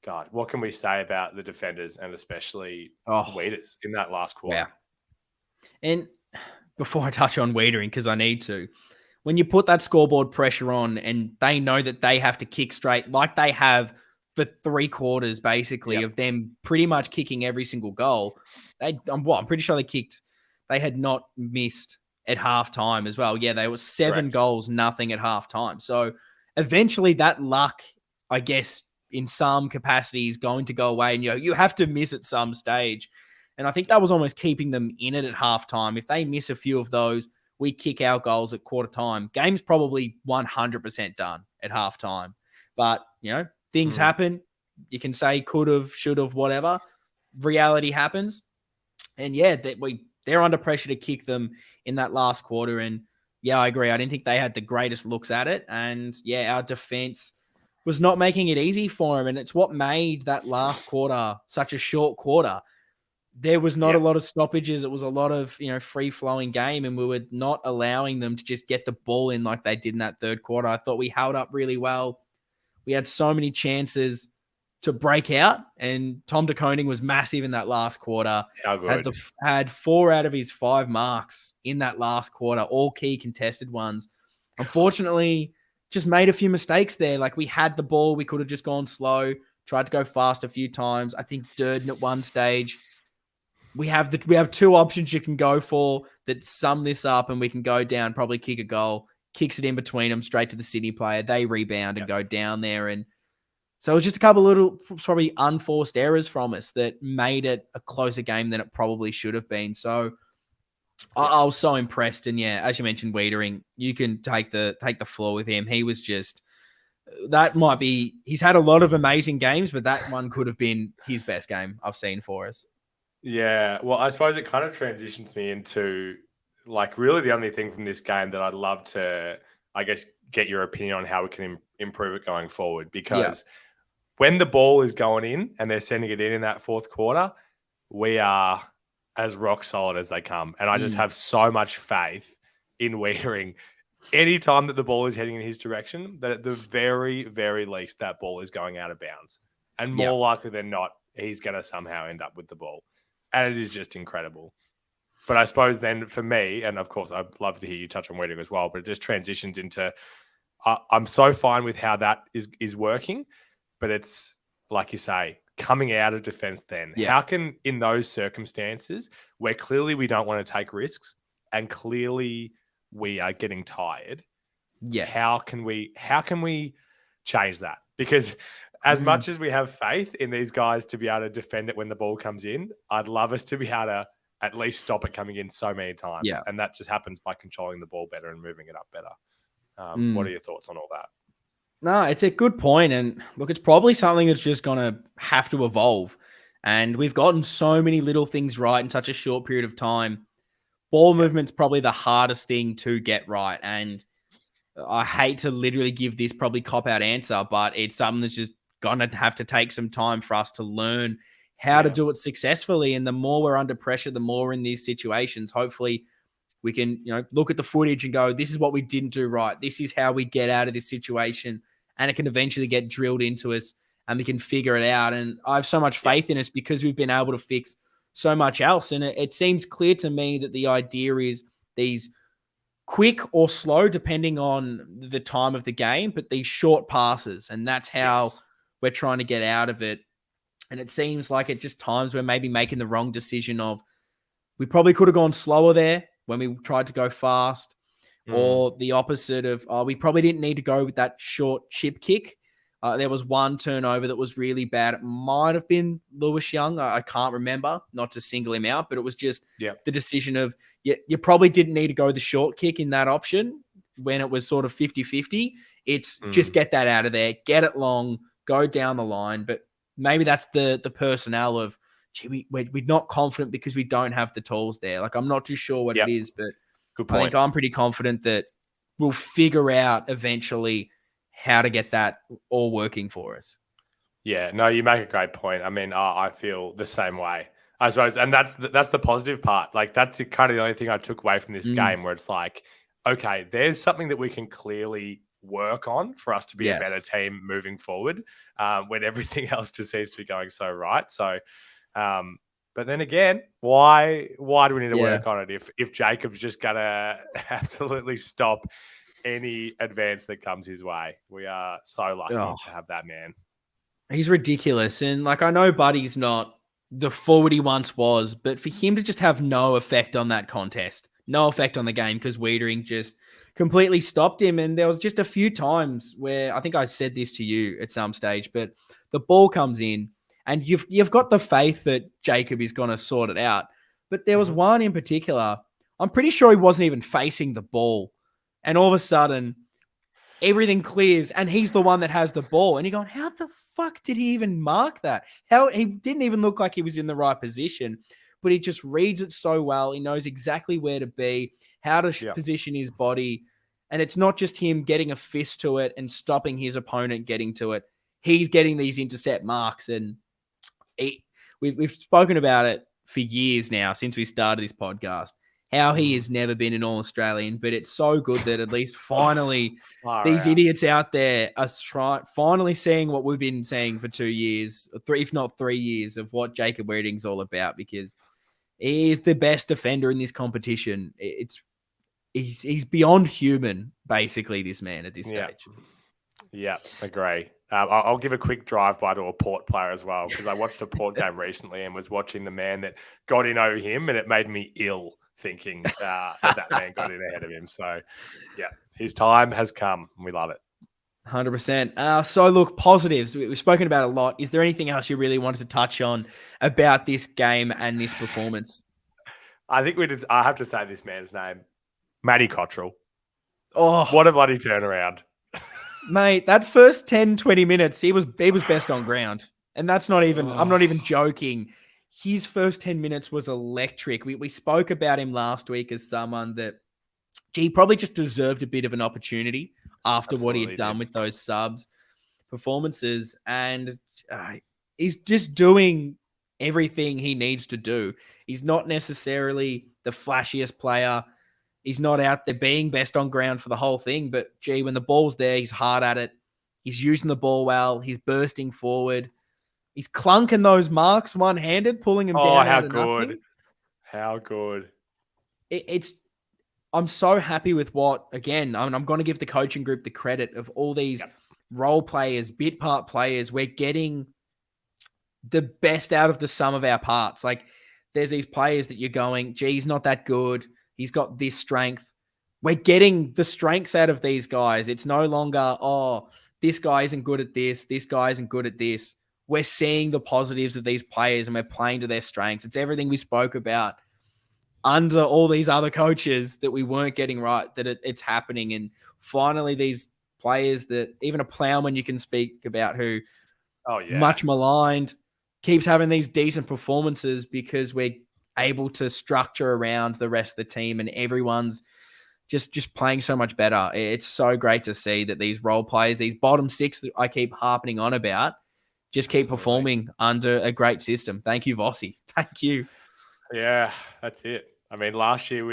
God, what can we say about the defenders and especially Oh, Waiters in that last quarter? yeah. And before I touch on Wiedering, because I need to, when you put that scoreboard pressure on and they know that they have to kick straight, like they have for 3 quarters, basically, Yep. of them pretty much kicking every single goal, I'm pretty sure they had not missed at halftime as well. Yeah, they were 7 Correct. goals, nothing at halftime. So eventually that luck, I guess, in some capacity is going to go away. And you have to miss at some stage. And I think that was almost keeping them in it at halftime. If they miss a few of those, we kick our goals at quarter time. Game's probably 100% done at halftime. But, things Mm. happen. You can say could have, should have, whatever. Reality happens. And yeah, they're under pressure to kick them in that last quarter. And yeah, I agree. I didn't think they had the greatest looks at it. And yeah, our defense was not making it easy for them. And it's what made that last quarter such a short quarter. There was not a lot of stoppages. It was a lot of, free flowing game, and we were not allowing them to just get the ball in like they did in that third quarter. I thought we held up really well. We had so many chances to break out, and Tom de Koning was massive in that last quarter. How good. Had 4 out of his 5 marks in that last quarter, all key contested ones. Unfortunately, just made a few mistakes there. Like, we had the ball, we could have just gone slow, tried to go fast a few times. I think Durden at one stage, we have 2 options you can go for that sum this up, and we can go down, probably kick a goal, kicks it in between them straight to the Sydney player. They rebound and go down there. And so it was just a couple of little, probably unforced errors from us that made it a closer game than it probably should have been. So I was so impressed. And yeah, as you mentioned, Wiedering, you can take the floor with him. He was just, he's had a lot of amazing games, but that one could have been his best game I've seen for us. Yeah, well, I suppose it kind of transitions me into, like, really the only thing from this game that I'd love to, I guess, get your opinion on how we can improve it going forward. Because when the ball is going in and they're sending it in that fourth quarter, we are as rock solid as they come. And I just have so much faith in Wiedering. Any time that the ball is heading in his direction, that at the very, very least, that ball is going out of bounds. And more likely than not, he's going to somehow end up with the ball. And it is just incredible. But I suppose then for me, and of course, I'd love to hear you touch on Wiedering as well, but it just transitions into, I'm so fine with how that is working, but it's, like you say, coming out of defense then. How can, in those circumstances, where clearly we don't want to take risks and clearly we are getting tired, how can we change that? Because as much as we have faith in these guys to be able to defend it when the ball comes in, I'd love us to be able to at least stop it coming in so many times. Yeah. And that just happens by controlling the ball better and moving it up better. What are your thoughts on all that? No, it's a good point. And look, it's probably something that's just going to have to evolve. And we've gotten so many little things right in such a short period of time. Ball movement's probably the hardest thing to get right. And I hate to literally give this probably cop-out answer, but it's something that's just going to have to take some time for us to learn how to do it successfully. And the more we're under pressure, the more in these situations, hopefully we can, look at the footage and go, this is what we didn't do right. This is how we get out of this situation. And it can eventually get drilled into us and we can figure it out. And I have so much faith in us because we've been able to fix so much else. And it seems clear to me that the idea is these quick or slow, depending on the time of the game, but these short passes. And that's how we're trying to get out of it. And it seems like at just times we're maybe making the wrong decision of, we probably could have gone slower there when we tried to go fast, or the opposite of, we probably didn't need to go with that short chip kick. There was one turnover that was really bad. It might have been Lewis Young. I can't remember, not to single him out, but it was just the decision of, you probably didn't need to go the short kick in that option when it was sort of 50-50. It's just get that out of there, get it long, go down the line. But maybe that's the personnel of, we're not confident because we don't have the tools there. Like, I'm not too sure what it is, but good point. I think I'm pretty confident that we'll figure out eventually how to get that all working for us. Yeah, no, you make a great point. I mean, I feel the same way, I suppose. And that's the positive part. Like, that's kind of the only thing I took away from this game, where it's like, okay, there's something that we can clearly work on for us to be a better team moving forward, when everything else just seems to be going so right. So, but then again, why do we need to work on it if Jacob's just gonna absolutely stop any advance that comes his way? We are so lucky to have that man. He's ridiculous. And like, I know Buddy's not the forward he once was, but for him to just have no effect on that contest, no effect on the game, because Wiedering just completely stopped him. And there was just a few times where, I think I said this to you at some stage, but the ball comes in and you've got the faith that Jacob is going to sort it out. But there was one in particular, I'm pretty sure he wasn't even facing the ball. And all of a sudden, everything clears and he's the one that has the ball. And you're going, how the fuck did he even mark that? How he didn't even look like he was in the right position. but he just reads it so well. He knows exactly where to be, how to position his body. And it's not just him getting a fist to it and stopping his opponent getting to it. He's getting these intercept marks. And we've spoken about it for years now since we started this podcast, how he has never been an All-Australian. But it's so good that at least finally these idiots out there are finally seeing what we've been saying for 2 years, if not 3 years, of what Jacob Wedding's all about, because he is the best defender in this competition. He's beyond human, basically, this man at this stage. Yeah, agree. I'll give a quick drive-by to a Port player as well, because I watched a Port game recently and was watching the man that got in over him, and it made me ill thinking that man got in ahead of him. So, yeah, his time has come. We love it. 100%. So, look, positives. We've spoken about a lot. Is there anything else you really wanted to touch on about this game and this performance? I think I have to say this man's name. Matty Cottrell. Oh, what a bloody turnaround. Mate, that first 10, 20 minutes, he was best on ground. And that's not even, I'm not even joking. His first 10 minutes was electric. We spoke about him last week as someone that, he probably just deserved a bit of an opportunity after what he had done with those subs performances. And he's just doing everything he needs to do. He's not necessarily the flashiest player. He's not out there being best on ground for the whole thing, but when the ball's there, he's hard at it. He's using the ball well. He's bursting forward. He's clunking those marks one-handed, pulling him down. How good. Nothing. How good. I'm so happy with again, I'm going to give the coaching group the credit of all these role players, bit part players. We're getting the best out of the sum of our parts. Like, there's these players that you're going, he's not that good. He's got this strength. We're getting the strengths out of these guys. It's no longer, this guy isn't good at this. This guy isn't good at this. We're seeing the positives of these players and we're playing to their strengths. It's everything we spoke about under all these other coaches that we weren't getting right, that it's happening. And finally, these players that even a Plowman you can speak about who much maligned, keeps having these decent performances because we're able to structure around the rest of the team and everyone's just playing so much better. It's so great to see that these role players, these bottom six that I keep harping on about, just keep performing under a great system. Thank you, Vossi. Thank you. Yeah, that's it. I mean, last year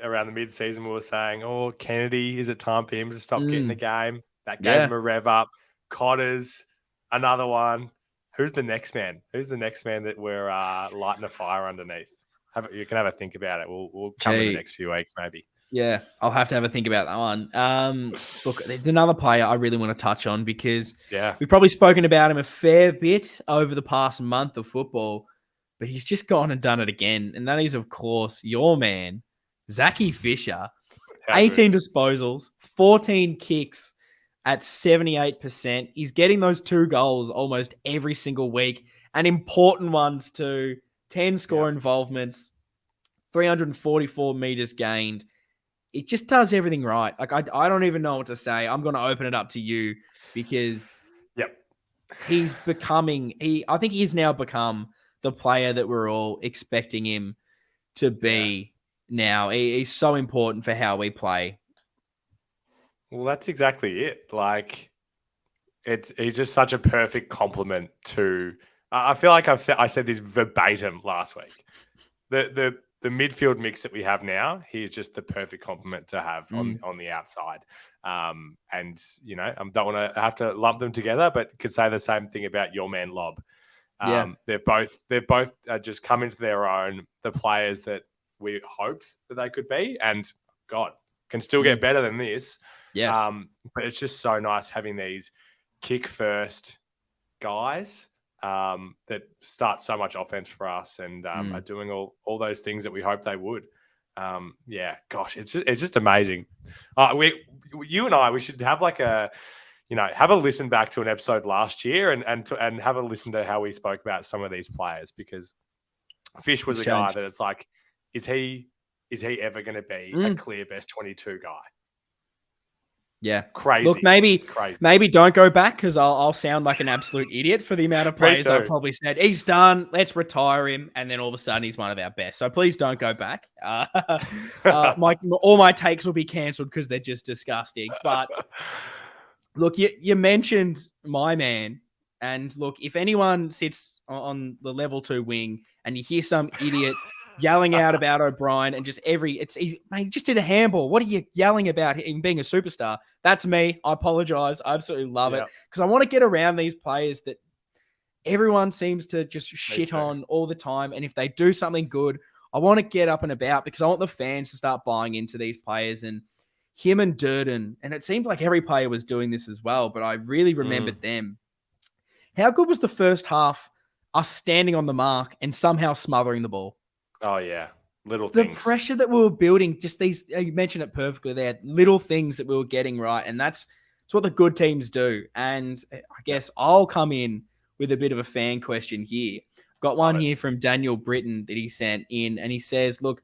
around the mid-season, we were saying, Kennedy, is it time for him to stop getting the game? That gave him a rev up. Cotters, another one. Who's the next man? Who's the next man that we're lighting a fire underneath? You can have a think about it. We'll come in the next few weeks, maybe. Yeah, I'll have to have a think about that one. Look, there's another player I really want to touch on because we've probably spoken about him a fair bit over the past month of football, but he's just gone and done it again. And that is, of course, your man, Zachy Fisher. 18 disposals, 14 kicks at 78%. He's getting those 2 goals almost every single week, and important ones too. 10 score involvements, 344 meters gained. It just does everything right. Like, I don't even know what to say. I'm going to open it up to you because he's becoming, I think he's now become the player that we're all expecting him to be now. He's so important for how we play. Well, that's exactly it. Like, he's just such a perfect complement to. I feel like I said this verbatim last week. The midfield mix that we have now, he's just the perfect complement to have on the outside. And I don't want to have to lump them together, but could say the same thing about your man Lob. They've both just come into their own. The players that we hoped that they could be, and God can still get better than this. Yes. But it's just so nice having these kick first guys that start so much offense for us and are doing all those things that we hope they would. It's just amazing. You and I, we should have like have a listen back to an episode last year and have a listen to how we spoke about some of these players, because Fish was a guy that it's like, is he ever going to be a clear best 22 guy? Yeah. Crazy. Look, maybe Crazy. don't go back because I'll sound like an absolute idiot for the amount of players I probably said. He's done. Let's retire him. And then all of a sudden he's one of our best. So please don't go back. All my takes will be cancelled because they're just disgusting. But look, you mentioned my man. And look, if anyone sits on the level 2 wing and you hear some idiot yelling out about O'Brien and just mate, he just did a handball. What are you yelling about him being a superstar? That's me. I apologize. I absolutely love it because I want to get around these players that everyone seems to just shit on all the time. And if they do something good, I want to get up and about because I want the fans to start buying into these players. And him and Durden, and it seemed like every player was doing this as well, but I really remembered them. How good was the first half, us standing on the mark and somehow smothering the ball? Oh, yeah. Little things. The pressure that we were building, just these, you mentioned it perfectly there, little things that we were getting right. And that's what the good teams do. And I guess I'll come in with a bit of a fan question here. Got one here from Daniel Britton that he sent in. And he says, look,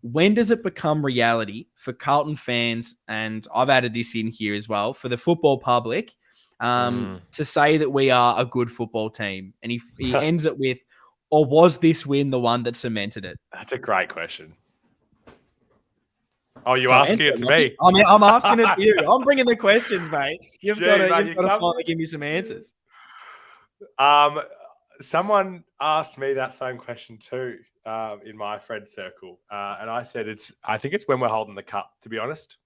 when does it become reality for Carlton fans, and I've added this in here as well, for the football public, to say that we are a good football team? And he ends it with, or was this win the one that cemented it? That's a great question. Oh, you asking it to me? I'm asking it to you. I'm bringing the questions, mate. You've got to finally give me some answers. Someone asked me that same question too in my friend circle, and I said I think it's when we're holding the cup. To be honest,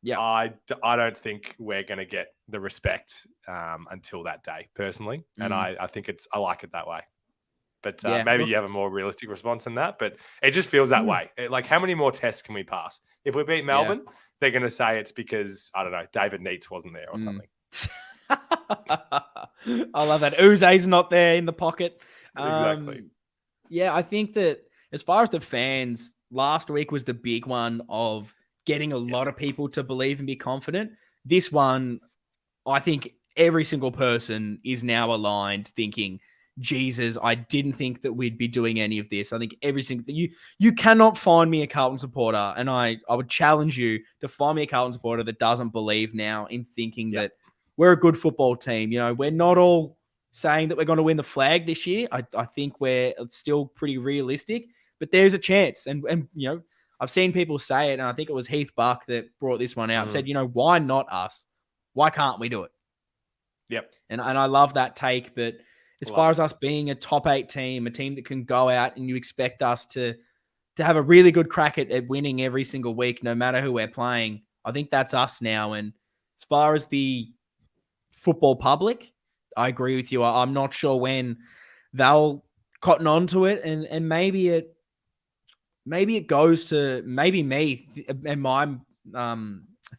yeah, I don't think we're going to get the respect until that day, personally, and I think I like it that way. But maybe you have a more realistic response than that. But it just feels that way. Like, how many more tests can we pass? If we beat Melbourne, they're going to say it's because, I don't know, David Neitz wasn't there or something. I love that. Uze's not there in the pocket. Exactly. Yeah, I think that as far as the fans, last week was the big one of getting a lot of people to believe and be confident. This one, I think every single person is now aligned thinking, Jesus, I didn't think that we'd be doing any of this. I think every single you cannot find me a Carlton supporter, and I would challenge you to find me a Carlton supporter that doesn't believe now in thinking that we're a good football team. You know, we're not all saying that we're going to win the flag this year. I think we're still pretty realistic, but there's a chance. And you know, I've seen people say it, and I think it was Heath Buck that brought this one out. Said, you know, why not us? Why can't we do it? Yep. And I love that take, but as far as us being a top 8 team, a team that can go out and you expect us to have a really good crack at winning every single week, no matter who we're playing, I think that's us now. And as far as the football public, I agree with you. I'm not sure when they'll cotton on to it, and maybe it goes to maybe me and my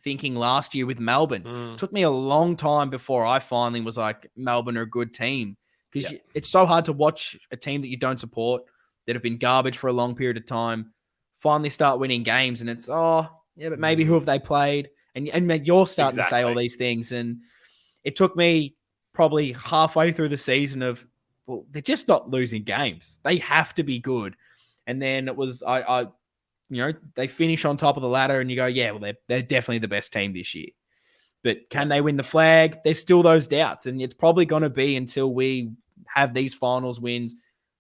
thinking last year with Melbourne. It took me a long time before I finally was like, Melbourne are a good team. Because it's so hard to watch a team that you don't support, that have been garbage for a long period of time, finally start winning games. And it's, but maybe who have they played? And you're starting to say all these things. And it took me probably halfway through the season of, well, they're just not losing games. They have to be good. And then it was, they finish on top of the ladder and you go, yeah, well, they're definitely the best team this year. But can they win the flag? There's still those doubts. And it's probably going to be until we have these finals wins,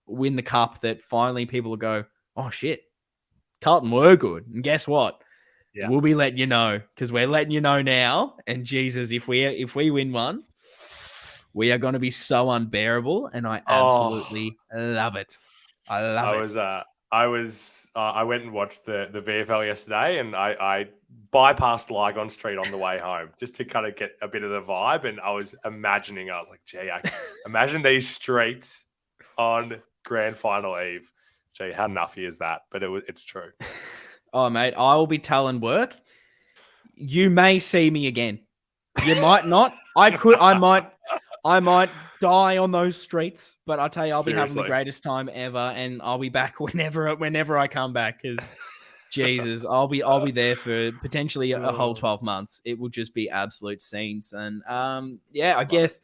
win the cup, that finally people will go, oh, shit, Carlton were good. And guess what? Yeah. We'll be letting you know, because we're letting you know now. And Jesus, if we win one, we are going to be so unbearable. And I absolutely love it. I love it. I went and watched the VFL yesterday, and I bypassed Lygon Street on the way home just to kind of get a bit of the vibe. And I was like, gee, I imagine these streets on grand final eve. Gee, how nuffy is that? But it's true. Oh, mate, I will be telling work. You may see me again. You might not. I might die on those streets, but I tell you, I'll be having the greatest time ever, and I'll be back whenever I come back. Because Jesus, I'll be there for potentially a whole 12 months. It will just be absolute scenes. And I guess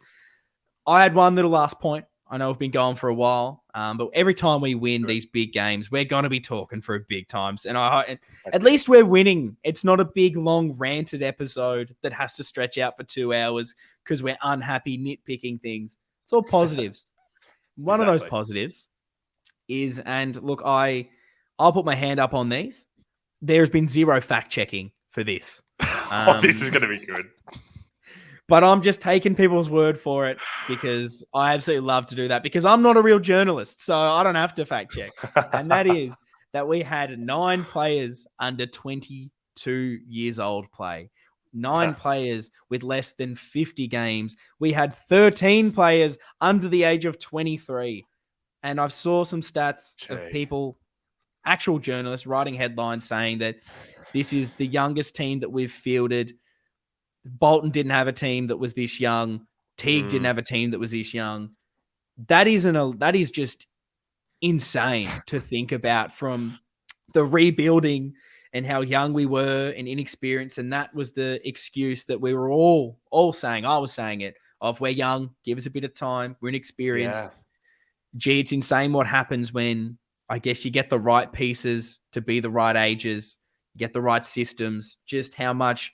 I had one little last point. I know we've been going for a while. But every time we win these big games, we're going to be talking for big times. And at least we're winning. It's not a big, long, ranted episode that has to stretch out for 2 hours because we're unhappy, nitpicking things. It's all positives. One of those positives is, and look, I'll put my hand up on these. There's been zero fact checking for this. This is going to be good. But I'm just taking people's word for it because I absolutely love to do that because I'm not a real journalist, so I don't have to fact check. And that is that we had 9 players under 22 years old play, 9 players with less than 50 games. We had 13 players under the age of 23. And I've saw some stats of people, actual journalists, writing headlines saying that this is the youngest team that we've fielded. Bolton didn't have a team that was this young. Teague didn't have a team that was this young. That is just insane to think about, from the rebuilding and how young we were and inexperienced. And that was the excuse that we were all saying. I was saying it, of we're young, give us a bit of time, we're inexperienced. Yeah. Gee, it's insane what happens when, I guess, you get the right pieces to be the right ages, you get the right systems, just how much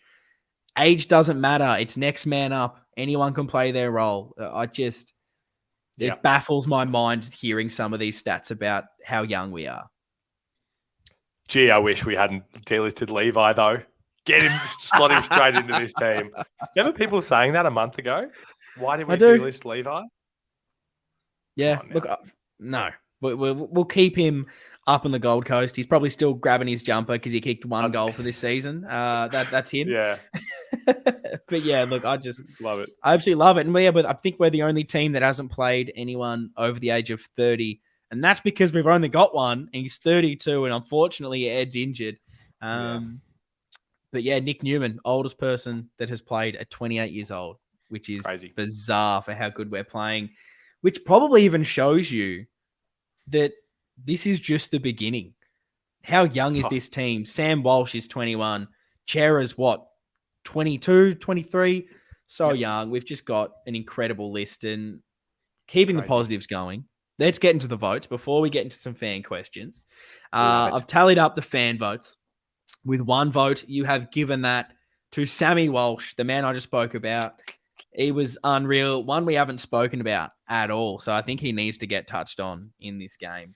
age doesn't matter. It's next man up. Anyone can play their role. It baffles my mind hearing some of these stats about how young we are. Gee, I wish we hadn't delisted Levi, though. Get him, slot him straight into this team. Remember people saying that a month ago? Why did we delist Levi? Yeah, look, no. We'll keep him up on the Gold Coast. He's probably still grabbing his jumper because he kicked 1 goal for this season. That's him. Yeah. But yeah, look, I just love it. I absolutely love it. And but I think we're the only team that hasn't played anyone over the age of 30. And that's because we've only got one, and he's 32. And unfortunately, Ed's injured. But yeah, Nick Newman, oldest person that has played at 28 years old, which is crazy, bizarre for how good we're playing, which probably even shows you that this is just the beginning. How young is this team? Sam Walsh is 21. Chera's 22, 23? So young. We've just got an incredible list, and keeping the positives going. Let's get into the votes before we get into some fan questions. I've tallied up the fan votes. With 1 vote, you have given that to Sammy Walsh, the man I just spoke about. He was unreal. One we haven't spoken about at all. So I think he needs to get touched on in this game.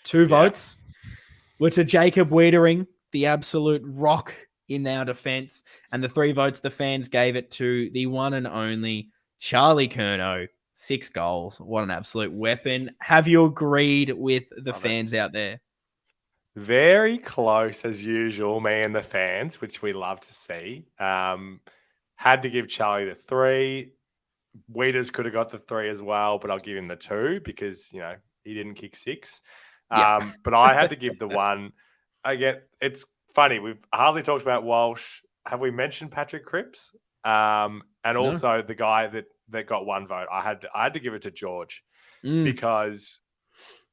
2 votes were to Jacob Wiedering, the absolute rock in our defense. And the 3 votes, the fans gave it to the one and only Charlie Curnow. 6 goals. What an absolute weapon. Have you agreed with the fans out there? Very close as usual, me and the fans, which we love to see. Had to give Charlie the 3. Weeders could have got the 3 as well, but I'll give him the 2 because, he didn't kick 6. But I had to give the 1. Again, it's funny. We've hardly talked about Walsh. Have we mentioned Patrick Cripps? And also the guy that got 1 vote. I had to give it to George because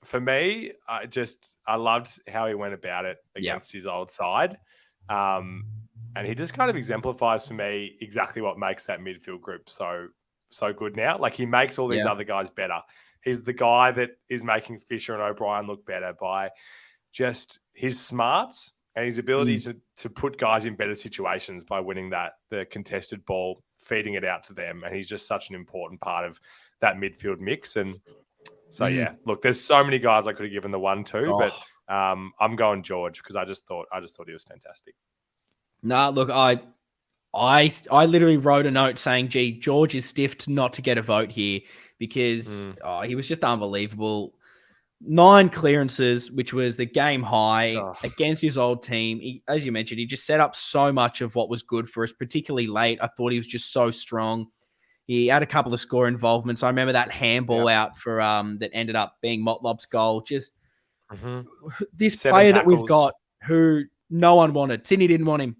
for me, I loved how he went about it against his old side. And he just kind of exemplifies to me exactly what makes that midfield group so good now. Like, he makes all these other guys better. He's the guy that is making Fisher and O'Brien look better by just his smarts and his ability to put guys in better situations by winning the contested ball, feeding it out to them. And he's just such an important part of that midfield mix. And so, look, there's so many guys I could have given the 1 to, but I'm going George because I just thought he was fantastic. Nah, look, I literally wrote a note saying, gee, George is stiffed not to get a vote here because he was just unbelievable. 9 clearances, which was the game high against his old team. He, as you mentioned, he just set up so much of what was good for us, particularly late. I thought he was just so strong. He had a couple of score involvements. I remember that handball out for that ended up being Motlop's goal. Just this 7 player tackles that we've got who no one wanted. Sydney didn't want him.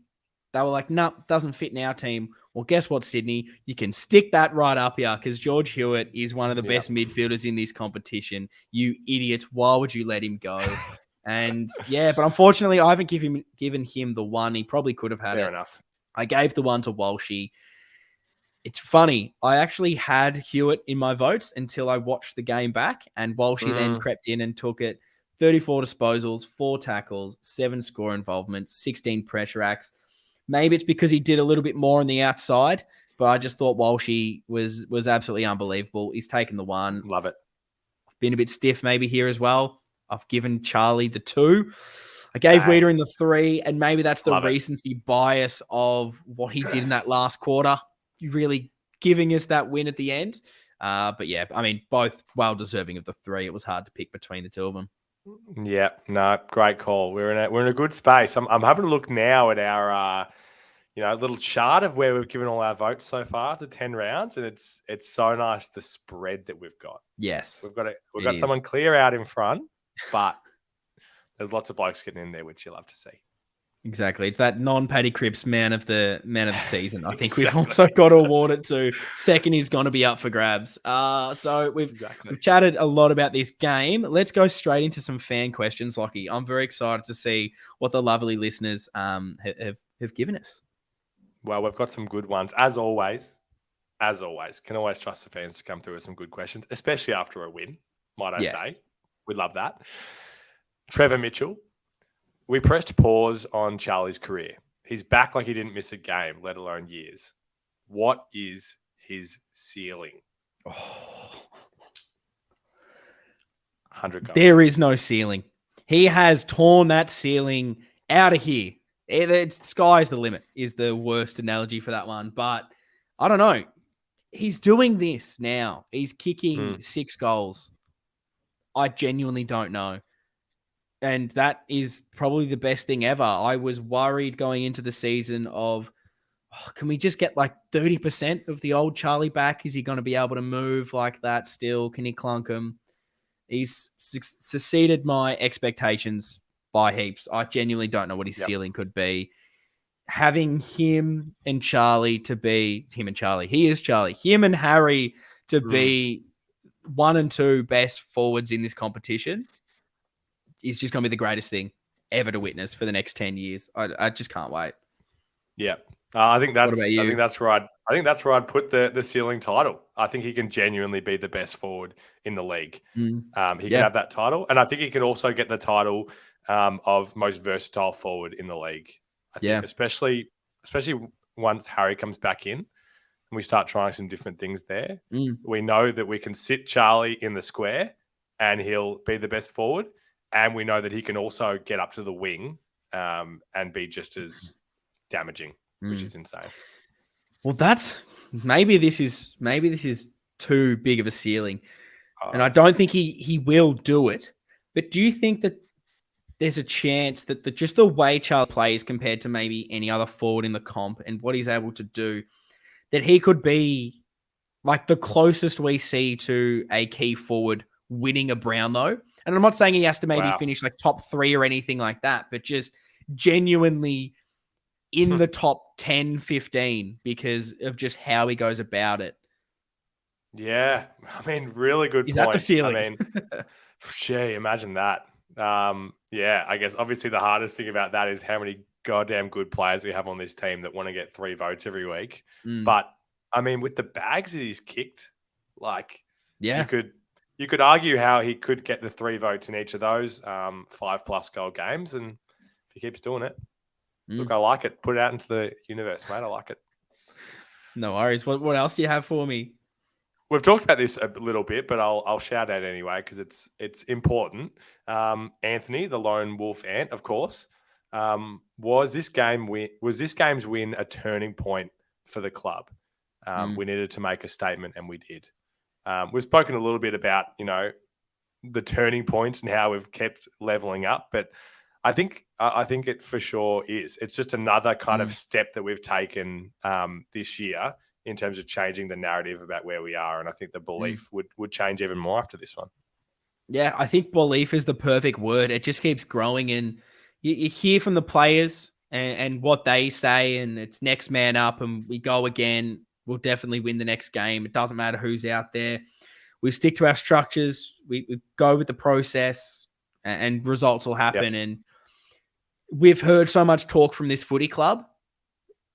They were like, no, doesn't fit in our team. Well, guess what, Sydney? You can stick that right up here because George Hewitt is one of the best midfielders in this competition. You idiot. Why would you let him go? And but unfortunately, I haven't given him the 1. He probably could have had it. Fair enough. I gave the 1 to Walshy. It's funny. I actually had Hewitt in my votes until I watched the game back, and Walshy then crept in and took it. 34 disposals, 4 tackles, 7 score involvements, 16 pressure acts. Maybe it's because he did a little bit more on the outside, but I just thought Walshy was absolutely unbelievable. He's taken the 1. Love it. Been a bit stiff maybe here as well. I've given Charlie the 2. I gave Weeder in the 3, and maybe that's the recency bias of what he did in that last quarter, really giving us that win at the end. But yeah, I mean, both well deserving of the 3. It was hard to pick between the two of them. Yeah, no, great call. We're in a good space. I'm having a look now at our little chart of where we've given all our votes so far to 10 rounds, and it's so nice the spread that we've got. Yes, we've got someone clear out in front, but there's lots of blokes getting in there, which you love to see. Exactly. It's that non-Paddy Cripps man of the season. I think we've also got to award it to. Second is going to be up for grabs. So we've chatted a lot about this game. Let's go straight into some fan questions, Lockie. I'm very excited to see what the lovely listeners have given us. Well, we've got some good ones. As always, can always trust the fans to come through with some good questions, especially after a win, might I say. We love that. Trevor Mitchell. We pressed pause on Charlie's career. He's back like he didn't miss a game, let alone years. What is his ceiling? 100 goals. There is no ceiling. He has torn that ceiling out of here. Sky's the limit is the worst analogy for that one. But I don't know. He's doing this now. He's kicking 6 goals. I genuinely don't know. And that is probably the best thing ever. I was worried going into the season of, can we just get like 30% of the old Charlie back? Is he going to be able to move like that still? Can he clunk him? He's succeeded my expectations by heaps. I genuinely don't know what his ceiling could be. Having him and Charlie to be, him and Charlie, he is Charlie, him and Harry to be 1 and 2 best forwards in this competition is just going to be the greatest thing ever to witness for the next 10 years. I just can't wait. Yeah. I think that's What about you? I think that's where I'd put the ceiling title. I think he can genuinely be the best forward in the league. He can have that title, and I think he can also get the title of most versatile forward in the league. I think especially once Harry comes back in and we start trying some different things there. We know that we can sit Charlie in the square and he'll be the best forward. And we know that he can also get up to the wing and be just as damaging, which is insane. Well, maybe this is too big of a ceiling. And I don't think he will do it. But do you think that there's a chance that just the way Charlie plays compared to maybe any other forward in the comp and what he's able to do, that he could be like the closest we see to a key forward winning a Brownlow? And I'm not saying he has to maybe finish like top 3 or anything like that, but just genuinely in the top 10, 15 because of just how he goes about it. Yeah. I mean, really good point. Is that the ceiling? I mean, gee, imagine that. I guess obviously the hardest thing about that is how many goddamn good players we have on this team that want to get 3 votes every week. But I mean, with the bags that he's kicked, like you could argue how he could get the 3 votes in each of those 5+ goal games. And if he keeps doing it, look, I like it. Put it out into the universe, mate. I like it. No worries. What else do you have for me? We've talked about this a little bit, but I'll shout out anyway because it's important. Anthony, the lone wolf ant, of course, was this game's win a turning point for the club? We needed to make a statement, and we did. We've spoken a little bit about, the turning points and how we've kept leveling up, but I think it for sure is. It's just another kind of step that we've taken this year in terms of changing the narrative about where we are, and I think the belief would change even more after this one. Yeah, I think belief is the perfect word. It just keeps growing, and you hear from the players and what they say, and it's next man up, and we go again. We'll definitely win the next game. It doesn't matter who's out there. We stick to our structures. We go with the process and results will happen. And we've heard so much talk from this footy club.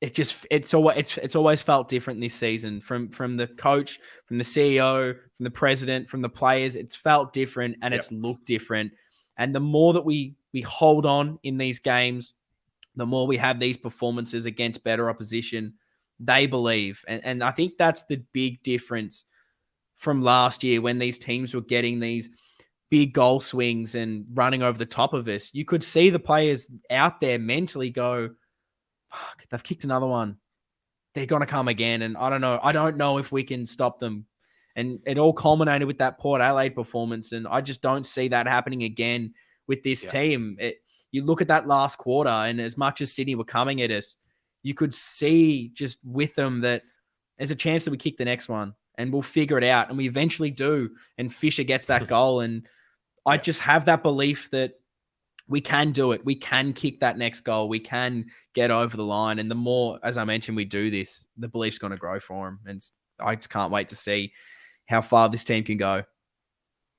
it's always felt different this season from the coach, from the CEO, from the president, from the players. It's felt different and it's looked different. And the more that we hold on in these games, the more we have these performances against better opposition, they believe. And I think that's the big difference from last year when these teams were getting these big goal swings and running over the top of us. You could see the players out there mentally go, fuck, they've kicked another one. They're going to come again. And I don't know if we can stop them. And it all culminated with that Port Adelaide performance. And I just don't see that happening again with this team. You look at that last quarter, and as much as Sydney were coming at us, you could see just with them that there's a chance that we kick the next one and we'll figure it out. And we eventually do. And Fisher gets that goal. And I just have that belief that we can do it. We can kick that next goal. We can get over the line. And the more, as I mentioned, we do this, the belief's going to grow for him. And I just can't wait to see how far this team can go.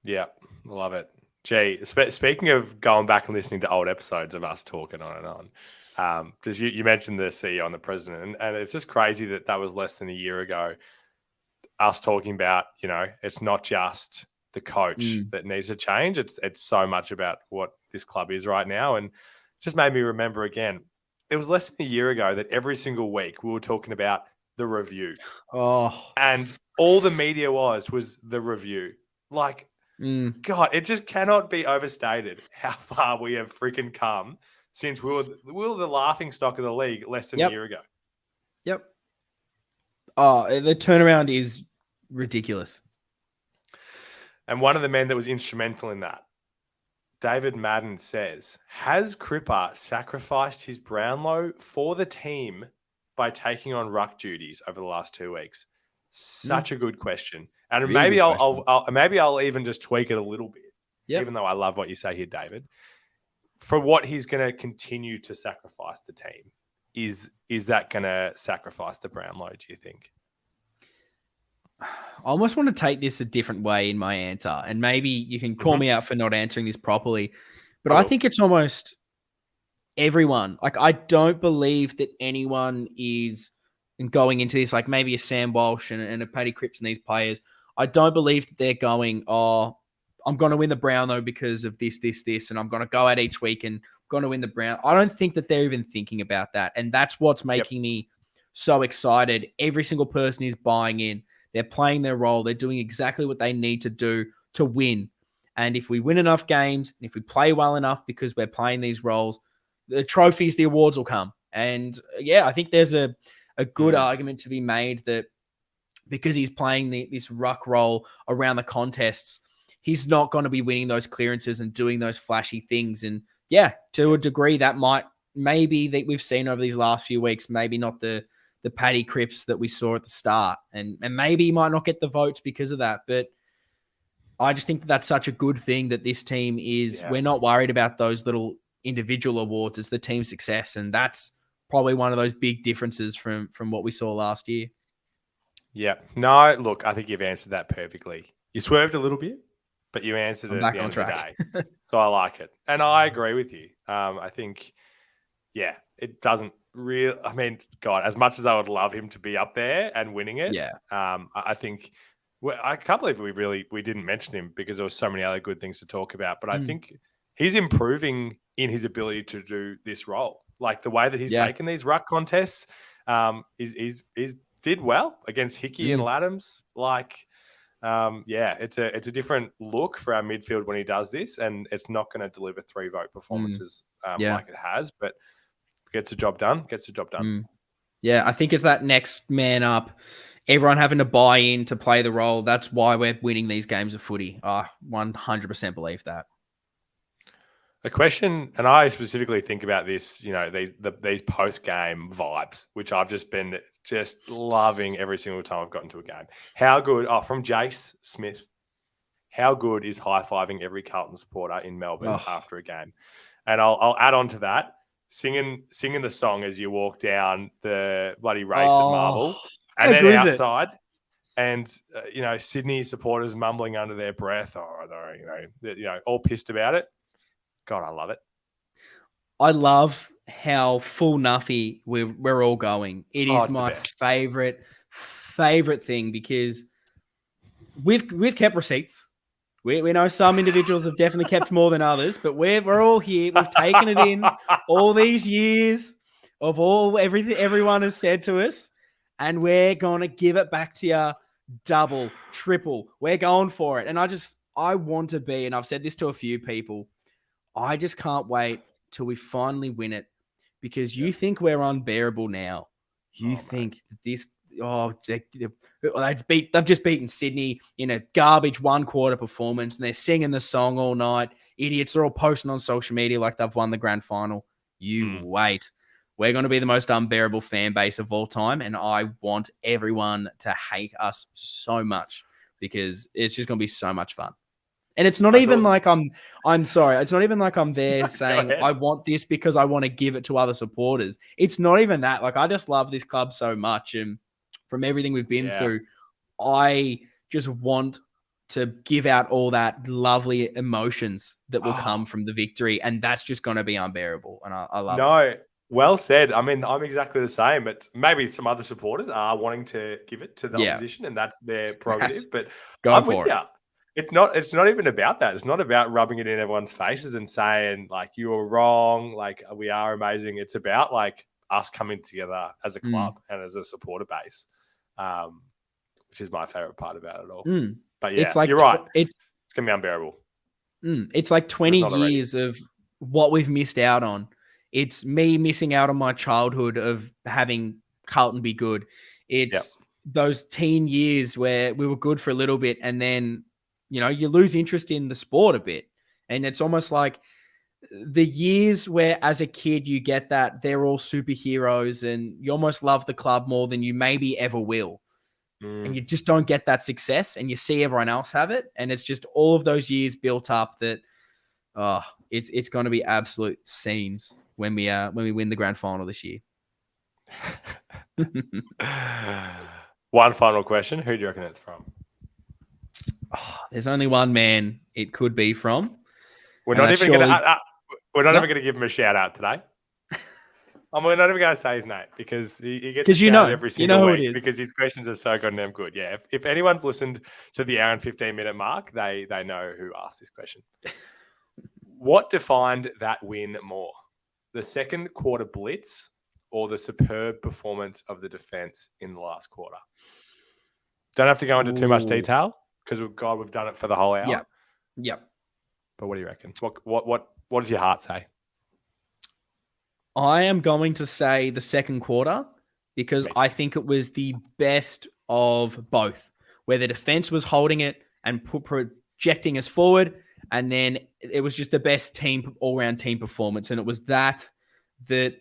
Yeah, love it. Gee, speaking of going back and listening to old episodes of us talking on and on, because you mentioned the CEO and the president, and it's just crazy that was less than a year ago, us talking about, it's not just the coach that needs to change. It's so much about what this club is right now. And it just made me remember again, it was less than a year ago that every single week we were talking about the review. Oh, and all the media was the review. Like, God, it just cannot be overstated how far we have freaking come since we were the laughing stock of the league less than a year ago. Yep. Oh, the turnaround is ridiculous. And one of the men that was instrumental in that, David Madden, says, has Cripper sacrificed his Brownlow for the team by taking on ruck duties over the last 2 weeks? Such a good question. And Really maybe good question. maybe I'll even just tweak it a little bit, even though I love what you say here, David. For what he's going to continue to sacrifice the team, is that going to sacrifice the Brownlow, do you think? I almost want to take this a different way in my answer, and maybe you can call me out for not answering this properly, but I think it's almost everyone. Like, I don't believe that anyone is going into this, like maybe a Sam Walsh and a Paddy Cripps and these players. I don't believe that they're going, oh, I'm going to win the Brownlow because of this, and I'm going to go out each week and going to win the Brown. I don't think that they're even thinking about that. And that's what's making me so excited. Every single person is buying in. They're playing their role. They're doing exactly what they need to do to win. And if we win enough games, and if we play well enough because we're playing these roles, the trophies, the awards will come. And I think there's a good argument to be made that because he's playing this ruck role around the contests, he's not going to be winning those clearances and doing those flashy things. And to a degree, that maybe that we've seen over these last few weeks, maybe not the Paddy Cripps that we saw at the start. And maybe he might not get the votes because of that. But I just think that's such a good thing that this team is, we're not worried about those little individual awards. It's the team success. And that's probably one of those big differences from what we saw last year. Yeah. No, look, I think you've answered that perfectly. You swerved a little bit, but you answered it at the end of the day. So I like it. And I agree with you. I think, it doesn't really, I mean, God, as much as I would love him to be up there and winning it, I think, I can't believe we didn't mention him because there were so many other good things to talk about. But I think he's improving in his ability to do this role. Like the way that he's taken these ruck contests, he's did well against Hickey and Laddams. Like, it's a different look for our midfield when he does this, and it's not going to deliver 3 vote performances like it has, but gets the job done. Yeah, I think it's that next man up. Everyone having to buy in to play the role. That's why we're winning these games of footy. I 100% believe that. A question, and I specifically think about this, these post-game vibes, which I've just been loving every single time I've gotten to a game. How good, from Jace Smith, how good is high-fiving every Carlton supporter in Melbourne after a game? And I'll add on to that, singing the song as you walk down the bloody race at Marvel, and then outside, and Sydney supporters mumbling under their breath, all pissed about it. God, I love it. I love how full nuffy we're all going. It is it's the my best. favorite thing because we've kept receipts. We know some individuals have definitely kept more than others, but we're all here. We've taken it in all these years of everything everyone has said to us, and we're gonna give it back to you double, triple. We're going for it. And I want to be, and I've said this to a few people, I just can't wait till we finally win it because you think we're unbearable now. You think that this they've just beaten Sydney in a garbage 1-quarter performance and they're singing the song all night. Idiots, they're all posting on social media like they've won the grand final. You wait. We're going to be the most unbearable fan base of all time, and I want everyone to hate us so much because it's just going to be so much fun. And it's not even like I'm sorry. It's not even like I'm there saying I want this because I want to give it to other supporters. It's not even that. Like, I just love this club so much. And from everything we've been through, I just want to give out all that lovely emotions that will come from the victory. And that's just going to be unbearable. And I love it. Well said. I mean, I'm exactly the same, but maybe some other supporters are wanting to give it to the opposition, and that's their prerogative. But I'm with you. It's not even about that. It's not about rubbing it in everyone's faces and saying like you were wrong, like we are amazing. It's about like us coming together as a club and as a supporter base, which is my favorite part about it all. But yeah, it's like you're right. It's gonna be unbearable. It's like 20 years of what we've missed out on. It's me missing out on my childhood of having Carlton be good. It's those teen years where we were good for a little bit and then, you know, you lose interest in the sport a bit. And it's almost like the years where as a kid you get that they're all superheroes and you almost love the club more than you maybe ever will. And you just don't get that success and you see everyone else have it. And it's just all of those years built up that, it's going to be absolute scenes when we win the grand final this year. One final question. Who do you reckon it's from? There's only one man it could be from. We're not even going to give him a shout out today. We're not even going to say his name because he gets every single week because his questions are so goddamn good. Yeah, if anyone's listened to the hour and 15-minute mark, they know who asked this question. What defined that win more? The second quarter blitz or the superb performance of the defense in the last quarter? Don't have to go into too much detail because we've done it for the whole hour. Yep. But what do you reckon? What does your heart say? I am going to say the second quarter because I think it was the best of both, where the defense was holding it and projecting us forward, and then it was just the best all-round team performance, and it was that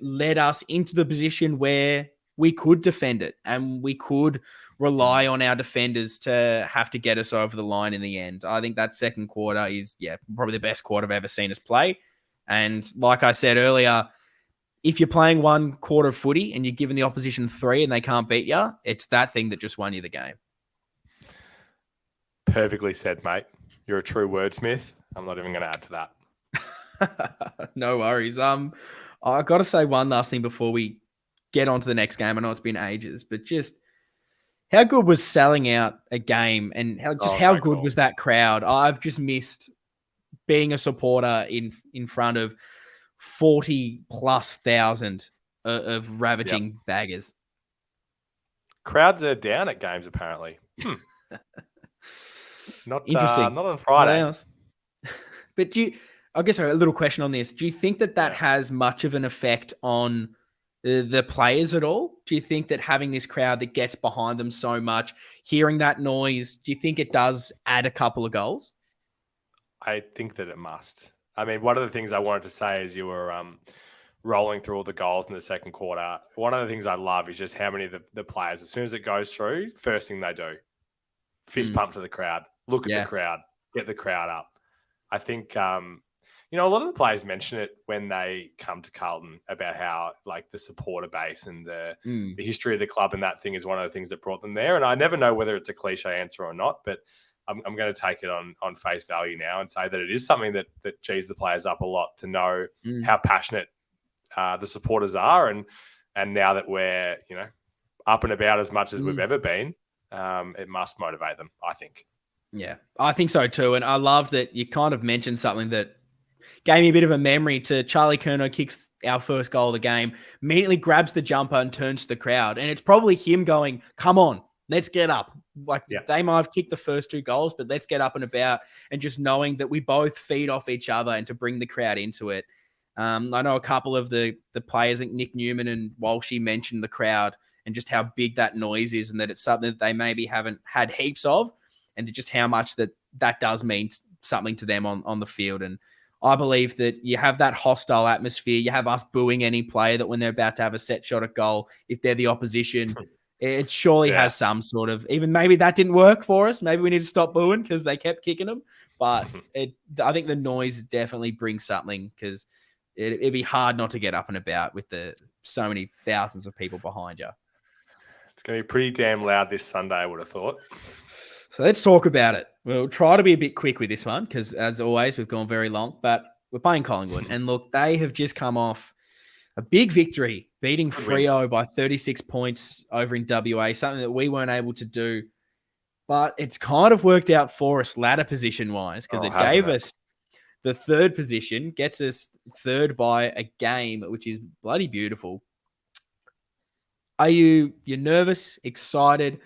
led us into the position where we could defend it and we could rely on our defenders to have to get us over the line in the end. I think that second quarter is, probably the best quarter I've ever seen us play. And like I said earlier, if you're playing 1 quarter of footy and you're giving the opposition 3 and they can't beat you, it's that thing that just won you the game. Perfectly said, mate. You're a true wordsmith. I'm not even going to add to that. No worries. I've got to say one last thing before we get on to the next game. I know it's been ages, but just how good was selling out a game and how good was that crowd? I've just missed being a supporter in front of 40,000+ of ravaging baggers. Crowds are down at games, apparently. Not interesting. Not on Friday. But I guess a little question on this. Do you think that has much of an effect on the players at all? Do you think that having this crowd that gets behind them so much, hearing that noise, do you think it does add a couple of goals? I think that it must. I mean, one of the things I wanted to say is you were rolling through all the goals in the second quarter. One of the things I love is just how many of the players, as soon as it goes through, first thing they do, fist pump to the crowd, look at the crowd, get the crowd up. I think, a lot of the players mention it when they come to Carlton about how like the supporter base and the history of the club and that thing is one of the things that brought them there. And I never know whether it's a cliche answer or not, but I'm going to take it on face value now and say that it is something that cheers the players up a lot to know how passionate the supporters are, and now that we're up and about as much as we've ever been, it must motivate them, I think. Yeah, I think so too. And I love that you kind of mentioned something that gave me a bit of a memory to Charlie Curnow kicks our first goal of the game, immediately grabs the jumper and turns to the crowd. And it's probably him going, come on, let's get up. They might have kicked the first 2 goals, but let's get up and about, and just knowing that we both feed off each other and to bring the crowd into it. I know a couple of the players, I think Nick Newman and Walshy mentioned the crowd and just how big that noise is, and that it's something that they maybe haven't had heaps of, and just how much that does mean something to them on the field. And I believe that you have that hostile atmosphere. You have us booing any player that when they're about to have a set shot at goal, if they're the opposition, it surely has some sort of, even maybe that didn't work for us. Maybe we need to stop booing because they kept kicking them. But I think the noise definitely brings something, because it'd be hard not to get up and about with so many thousands of people behind you. It's going to be pretty damn loud this Sunday, I would have thought. So let's talk about it. We'll try to be a bit quick with this one because, as always, we've gone very long. But we're playing Collingwood. And look, they have just come off a big victory, beating Freo by 36 points over in WA, something that we weren't able to do. But it's kind of worked out for us ladder position-wise, because it gave us the 3rd position, gets us 3rd by a game, which is bloody beautiful. Are you're nervous, excited?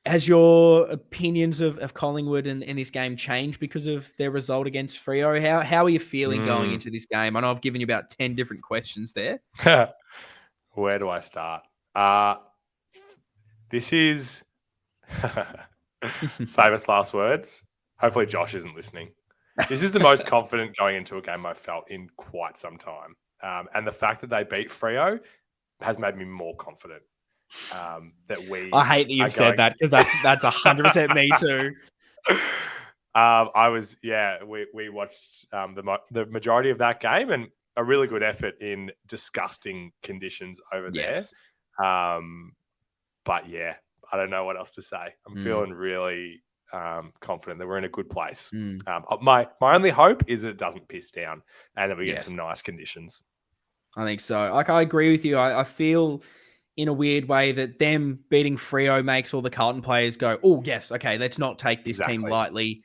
Has your opinions of Collingwood in this game changed because of their result against Freo? How are you feeling going into this game? I know I've given you about 10 different questions there. Where do I start? This is famous last words. Hopefully Josh isn't listening. This is the most confident going into a game I've felt in quite some time. And the fact that they beat Freo has made me more confident. I hate that you've said that, because that's 100% me too. We watched the majority of that game, and a really good effort in disgusting conditions over there. But yeah, I don't know what else to say. I'm feeling really confident that we're in a good place. My only hope is that it doesn't piss down and that we get some nice conditions. I think so. I agree with you. I feel in a weird way that them beating Freo makes all the Carlton players go, oh, yes, okay, let's not take this team lightly.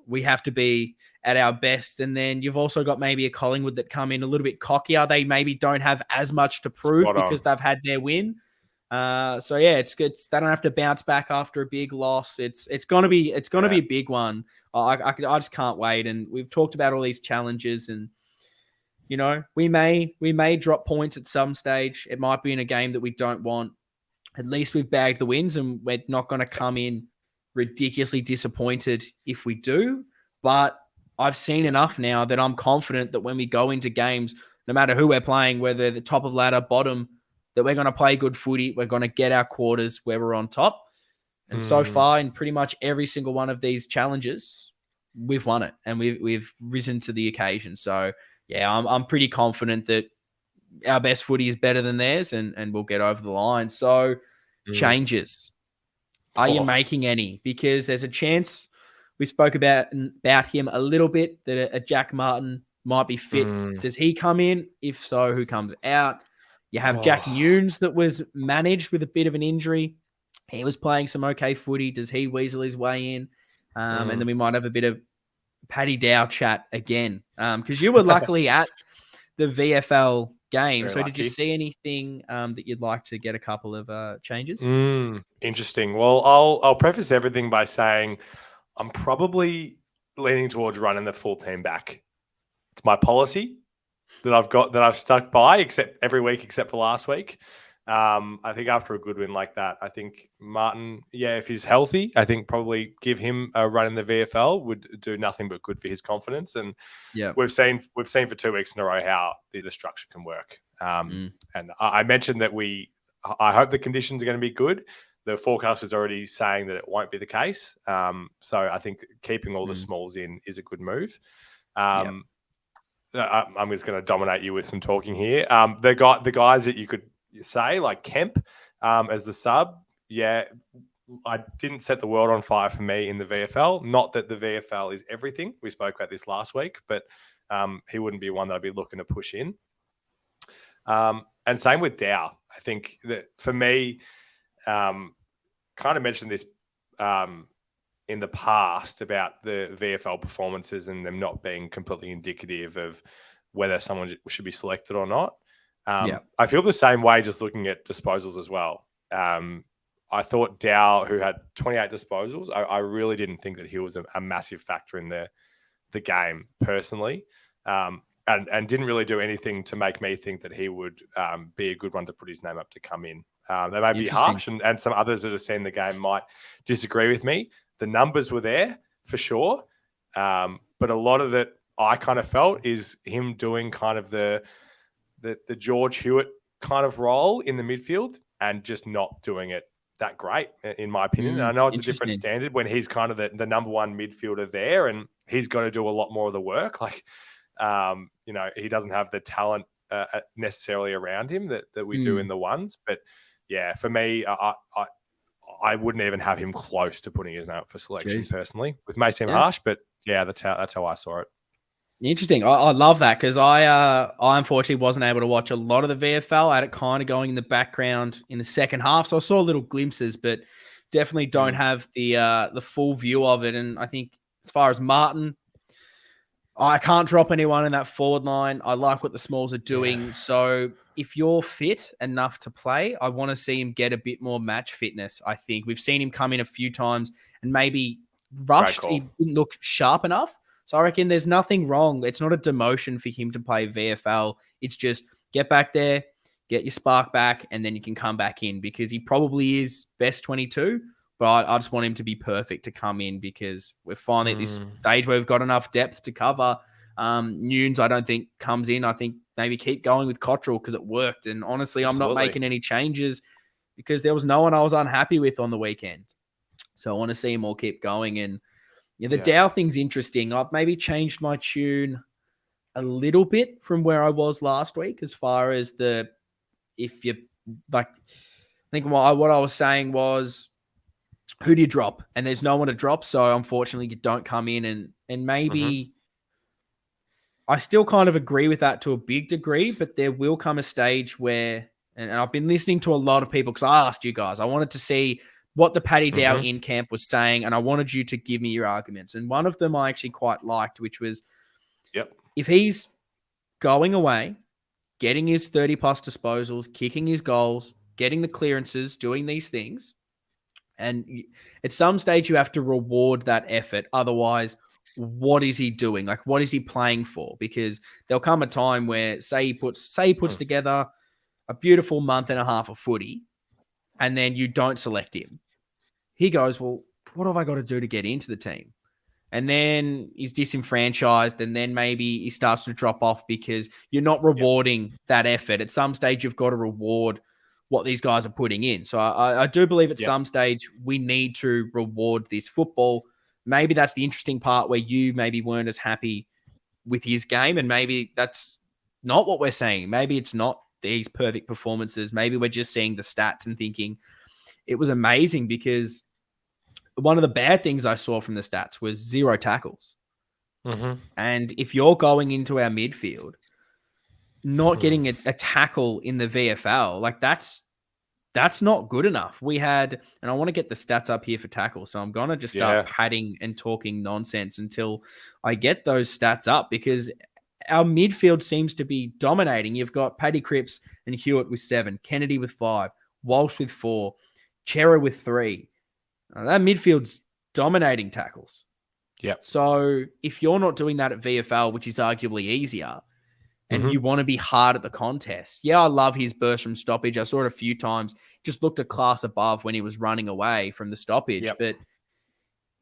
We have to be at our best. And then you've also got maybe a Collingwood that come in a little bit cockier. They maybe don't have as much to prove because they've had their win. So yeah, it's good. They don't have to bounce back after a big loss. It's gonna be a big one. I just can't wait. And we've talked about all these challenges, and we may drop points at some stage. It might be in a game that we don't want. At least we've bagged the wins, and we're not going to come in ridiculously disappointed if we do. But I've seen enough now that I'm confident that when we go into games, no matter who we're playing, whether the top of ladder, bottom, that we're going to play good footy. We're going to get our quarters where we're on top. And so far, in pretty much every single one of these challenges, we've won it, and we've risen to the occasion. So yeah, I'm pretty confident that our best footy is better than theirs, and we'll get over the line. So changes. Are you making any? Because there's a chance, we spoke about him a little bit, that a Jack Martin might be fit. Does he come in? If so, who comes out? You have Jack Nunes that was managed with a bit of an injury. He was playing some okay footy. Does he weasel his way in? And then we might have a bit of Paddy Dow chat again. Because you were luckily at the VFL game. So did you see anything that you'd like to get a couple of changes? Interesting. Well, I'll preface everything by saying I'm probably leaning towards running the full team back. It's my policy that I've stuck by every week except for last week. I think after a good win like that, I think Martin, if he's healthy, I think probably give him a run in the VFL would do nothing but good for his confidence. And we've seen for 2 weeks in a row how the structure can work. And I mentioned that I hope the conditions are going to be good. The forecast is already saying that it won't be the case. So I think keeping all the smalls in is a good move. I'm just going to dominate you with some talking here. The guys that you could say, like Kemp as the sub, I didn't set the world on fire for me in the VFL. Not that the VFL is everything. We spoke about this last week, but he wouldn't be one that I'd be looking to push in. And same with Dow. I think that for me, kind of mentioned this in the past about the VFL performances and them not being completely indicative of whether someone should be selected or not. I feel the same way just looking at disposals as well. I thought Dow, who had 28 disposals, I really didn't think that he was a massive factor in the game personally, and didn't really do anything to make me think that he would be a good one to put his name up to come in. They may be harsh, and some others that have seen the game might disagree with me. The numbers were there for sure, but a lot of it I kind of felt is him doing kind of the George Hewitt kind of role in the midfield and just not doing it that great, in my opinion. And I know it's a different standard when he's kind of the number one midfielder there, and he's got to do a lot more of the work. Like, he doesn't have the talent necessarily around him that we do in the ones. But yeah, for me, I wouldn't even have him close to putting his name up for selection personally. It may seem harsh, but yeah, that's how I saw it. Interesting. I love that because I unfortunately wasn't able to watch a lot of the VFL. I had it kind of going in the background in the second half, so I saw little glimpses, but definitely don't have the full view of it. And I think as far as Martin, I can't drop anyone in that forward line. I like what the Smalls are doing. Yeah. So if you're fit enough to play, I want to see him get a bit more match fitness. I think we've seen him come in a few times and maybe rushed. He didn't look sharp enough. So I reckon there's nothing wrong. It's not a demotion for him to play VFL. It's just get back there, get your spark back, and then you can come back in because he probably is best 22. But I just want him to be perfect to come in because we're finally at this stage where we've got enough depth to cover. Nunes, I don't think, comes in. I think maybe keep going with Cottrell because it worked. And honestly, I'm not making any changes because there was no one I was unhappy with on the weekend. So I want to see him all keep going. And the Dow thing's interesting. I've maybe changed my tune a little bit from where I was last week as far as I think what I was saying was, who do you drop? And there's no one to drop. So unfortunately, you don't come in and maybe I still kind of agree with that to a big degree, but there will come a stage where, and I've been listening to a lot of people because I asked you guys, I wanted to see what the Paddy Dow in camp was saying, and I wanted you to give me your arguments. And one of them I actually quite liked, which was, if he's going away, getting his 30-plus disposals, kicking his goals, getting the clearances, doing these things, and at some stage you have to reward that effort. Otherwise, what is he doing? Like, what is he playing for? Because there'll come a time where, say he puts together a beautiful month and a half of footy, and then you don't select him. He goes, well, what have I got to do to get into the team? And then he's disenfranchised, and then maybe he starts to drop off because you're not rewarding that effort. At some stage, you've got to reward what these guys are putting in. So I do believe at some stage we need to reward this football. Maybe that's the interesting part where you maybe weren't as happy with his game, and maybe that's not what we're saying. Maybe it's not these perfect performances. Maybe we're just seeing the stats and thinking it was amazing because one of the bad things I saw from the stats was 0 tackles. And if you're going into our midfield, not getting a tackle in the VFL, like that's not good enough. We had, and I want to get the stats up here for tackle. So I'm going to just start padding and talking nonsense until I get those stats up because our midfield seems to be dominating. You've got Paddy Cripps and Hewitt with 7, Kennedy with 5, Walsh with 4, Chera with 3. That midfield's dominating tackles. So if you're not doing that at VFL, which is arguably easier, and you want to be hard at the contest. I love his burst from stoppage. I saw it a few times. Just looked a class above when he was running away from the stoppage. But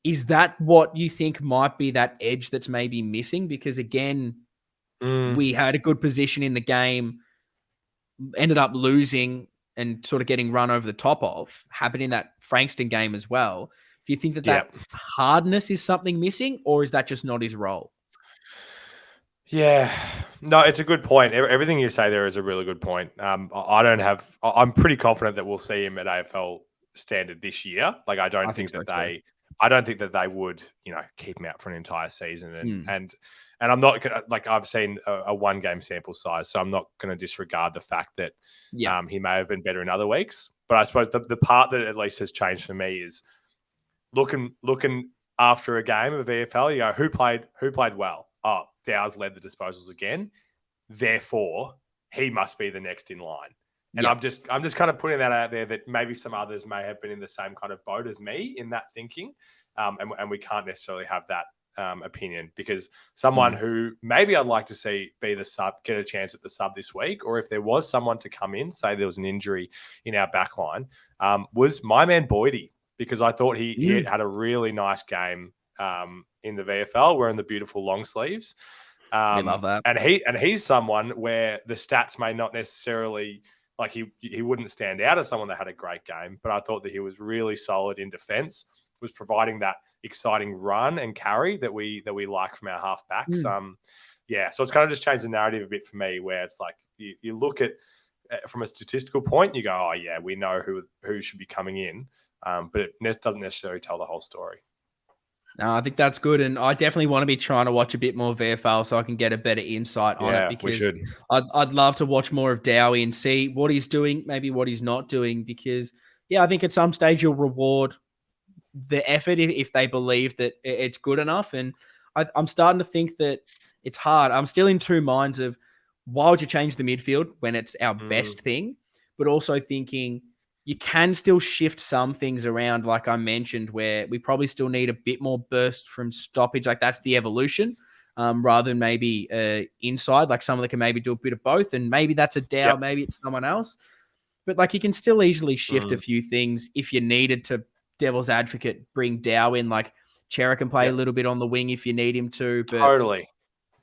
is that what you think might be that edge that's maybe missing? Because again, we had a good position in the game, ended up losing and sort of getting run over the top of. Happened in that Frankston game as well. Do you think that hardness is something missing, or is that just not his role? Yeah, no, it's a good point. Everything you say there is a really good point. I'm pretty confident that we'll see him at AFL standard this year. Like, I don't think that they I don't think that they would, keep him out for an entire season. And I'm not gonna, I've seen a 1-game sample size, so I'm not going to disregard the fact that he may have been better in other weeks. But I suppose the part that at least has changed for me is looking after a game of VFL. You go, who played well? Oh, Dow's led the disposals again. Therefore, he must be the next in line. And I'm just kind of putting that out there that maybe some others may have been in the same kind of boat as me in that thinking. And we can't necessarily have that opinion, because someone who maybe I'd like to see be the sub, get a chance at the sub this week, or if there was someone to come in, say there was an injury in our back line, was my man Boydie, because I thought he had a really nice game in the VFL wearing the beautiful long sleeves. We love that. And he's someone where the stats may not necessarily, like he wouldn't stand out as someone that had a great game, but I thought that he was really solid in defense, was providing that exciting run and carry that we like from our halfbacks. So it's kind of just changed the narrative a bit for me, where it's like you look at from a statistical point, you go, oh yeah, we know who should be coming in, but it doesn't necessarily tell the whole story. No, I think that's good, and I definitely want to be trying to watch a bit more VFL so I can get a better insight on it. Because we should. I'd love to watch more of Dowie and see what he's doing, maybe what he's not doing. Because I think at some stage you'll reward the effort if they believe that it's good enough. And I'm starting to think that it's hard. I'm still in two minds of why would you change the midfield when it's our best thing, but also thinking you can still shift some things around, like I mentioned, where we probably still need a bit more burst from stoppage. Like that's the evolution, rather than maybe inside, like someone that can maybe do a bit of both. And maybe that's a Dow, maybe it's someone else. But like you can still easily shift a few things if you needed to, devil's advocate, bring Dow in. Like Chera can play a little bit on the wing if you need him to. But totally.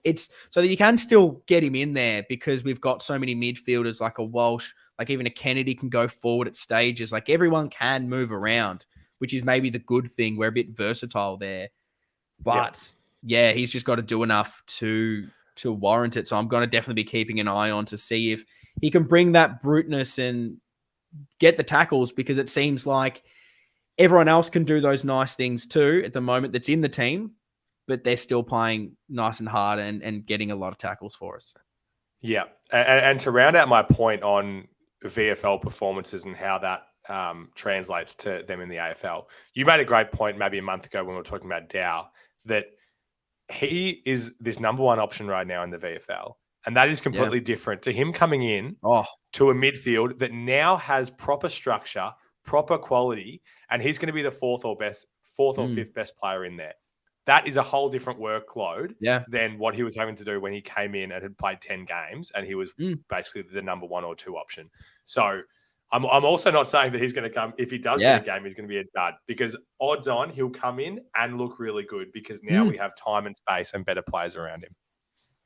It's so that you can still get him in there, because we've got so many midfielders, like a Walsh, like even a Kennedy can go forward at stages. Like everyone can move around, which is maybe the good thing. We're a bit versatile there. But he's just got to do enough to warrant it. So I'm going to definitely be keeping an eye on to see if he can bring that bruteness and get the tackles, because it seems like everyone else can do those nice things too at the moment that's in the team, but they're still playing nice and hard and getting a lot of tackles for us. Yeah. And to round out my point on VFL performances and how that translates to them in the AFL, you made a great point maybe a month ago when we were talking about Dow, that he is this number one option right now in the VFL. And that is completely different to him coming in to a midfield that now has proper structure, proper quality, and he's going to be the fourth or fifth best player in there. That is a whole different workload than what he was having to do when he came in and had played 10 games and he was basically the number 1 or 2 option. So I'm also not saying that he's going to come, if he does get a game, he's going to be a dud, because odds on he'll come in and look really good, because now we have time and space and better players around him.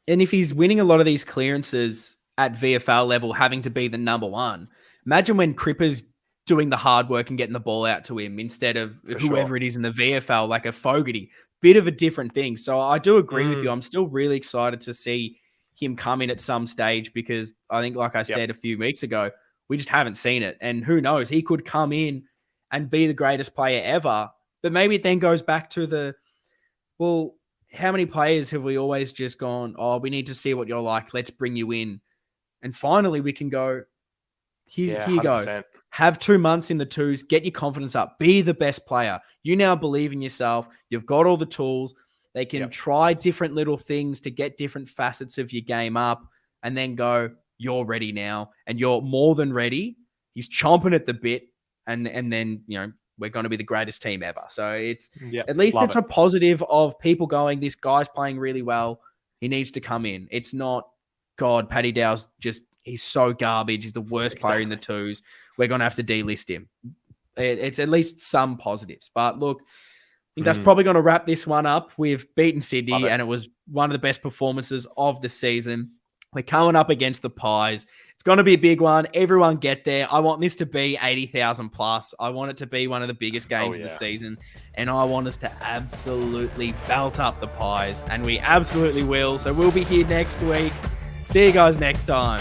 And if he's winning a lot of these clearances at VFL level, having to be the number 1, imagine when Cripper's doing the hard work and getting the ball out to him instead of whoever it is in the VFL, like a Fogarty. Bit of a different thing. So I do agree with you. I'm still really excited to see him come in at some stage, because I think, like I said a few weeks ago, we just haven't seen it. And who knows, he could come in and be the greatest player ever. But maybe it then goes back to how many players have we always just gone, we need to see what you're like, let's bring you in. And finally we can go, here you go. Have 2 months in the twos, get your confidence up, be the best player. You now believe in yourself. You've got all the tools. They can try different little things to get different facets of your game up, and then go, you're ready now. And you're more than ready. He's chomping at the bit. And then, we're going to be the greatest team ever. So it's at least it's a positive of people going, this guy's playing really well. He needs to come in. It's not, God, Paddy Dow's he's so garbage. He's the worst player in the twos. We're going to have to delist him. It's at least some positives. But look, I think that's probably going to wrap this one up. We've beaten Sydney, and it was one of the best performances of the season. We're coming up against the Pies. It's going to be a big one. Everyone get there. I want this to be 80,000 plus. I want it to be one of the biggest games of the season. And I want us to absolutely belt up the Pies. And we absolutely will. So we'll be here next week. See you guys next time.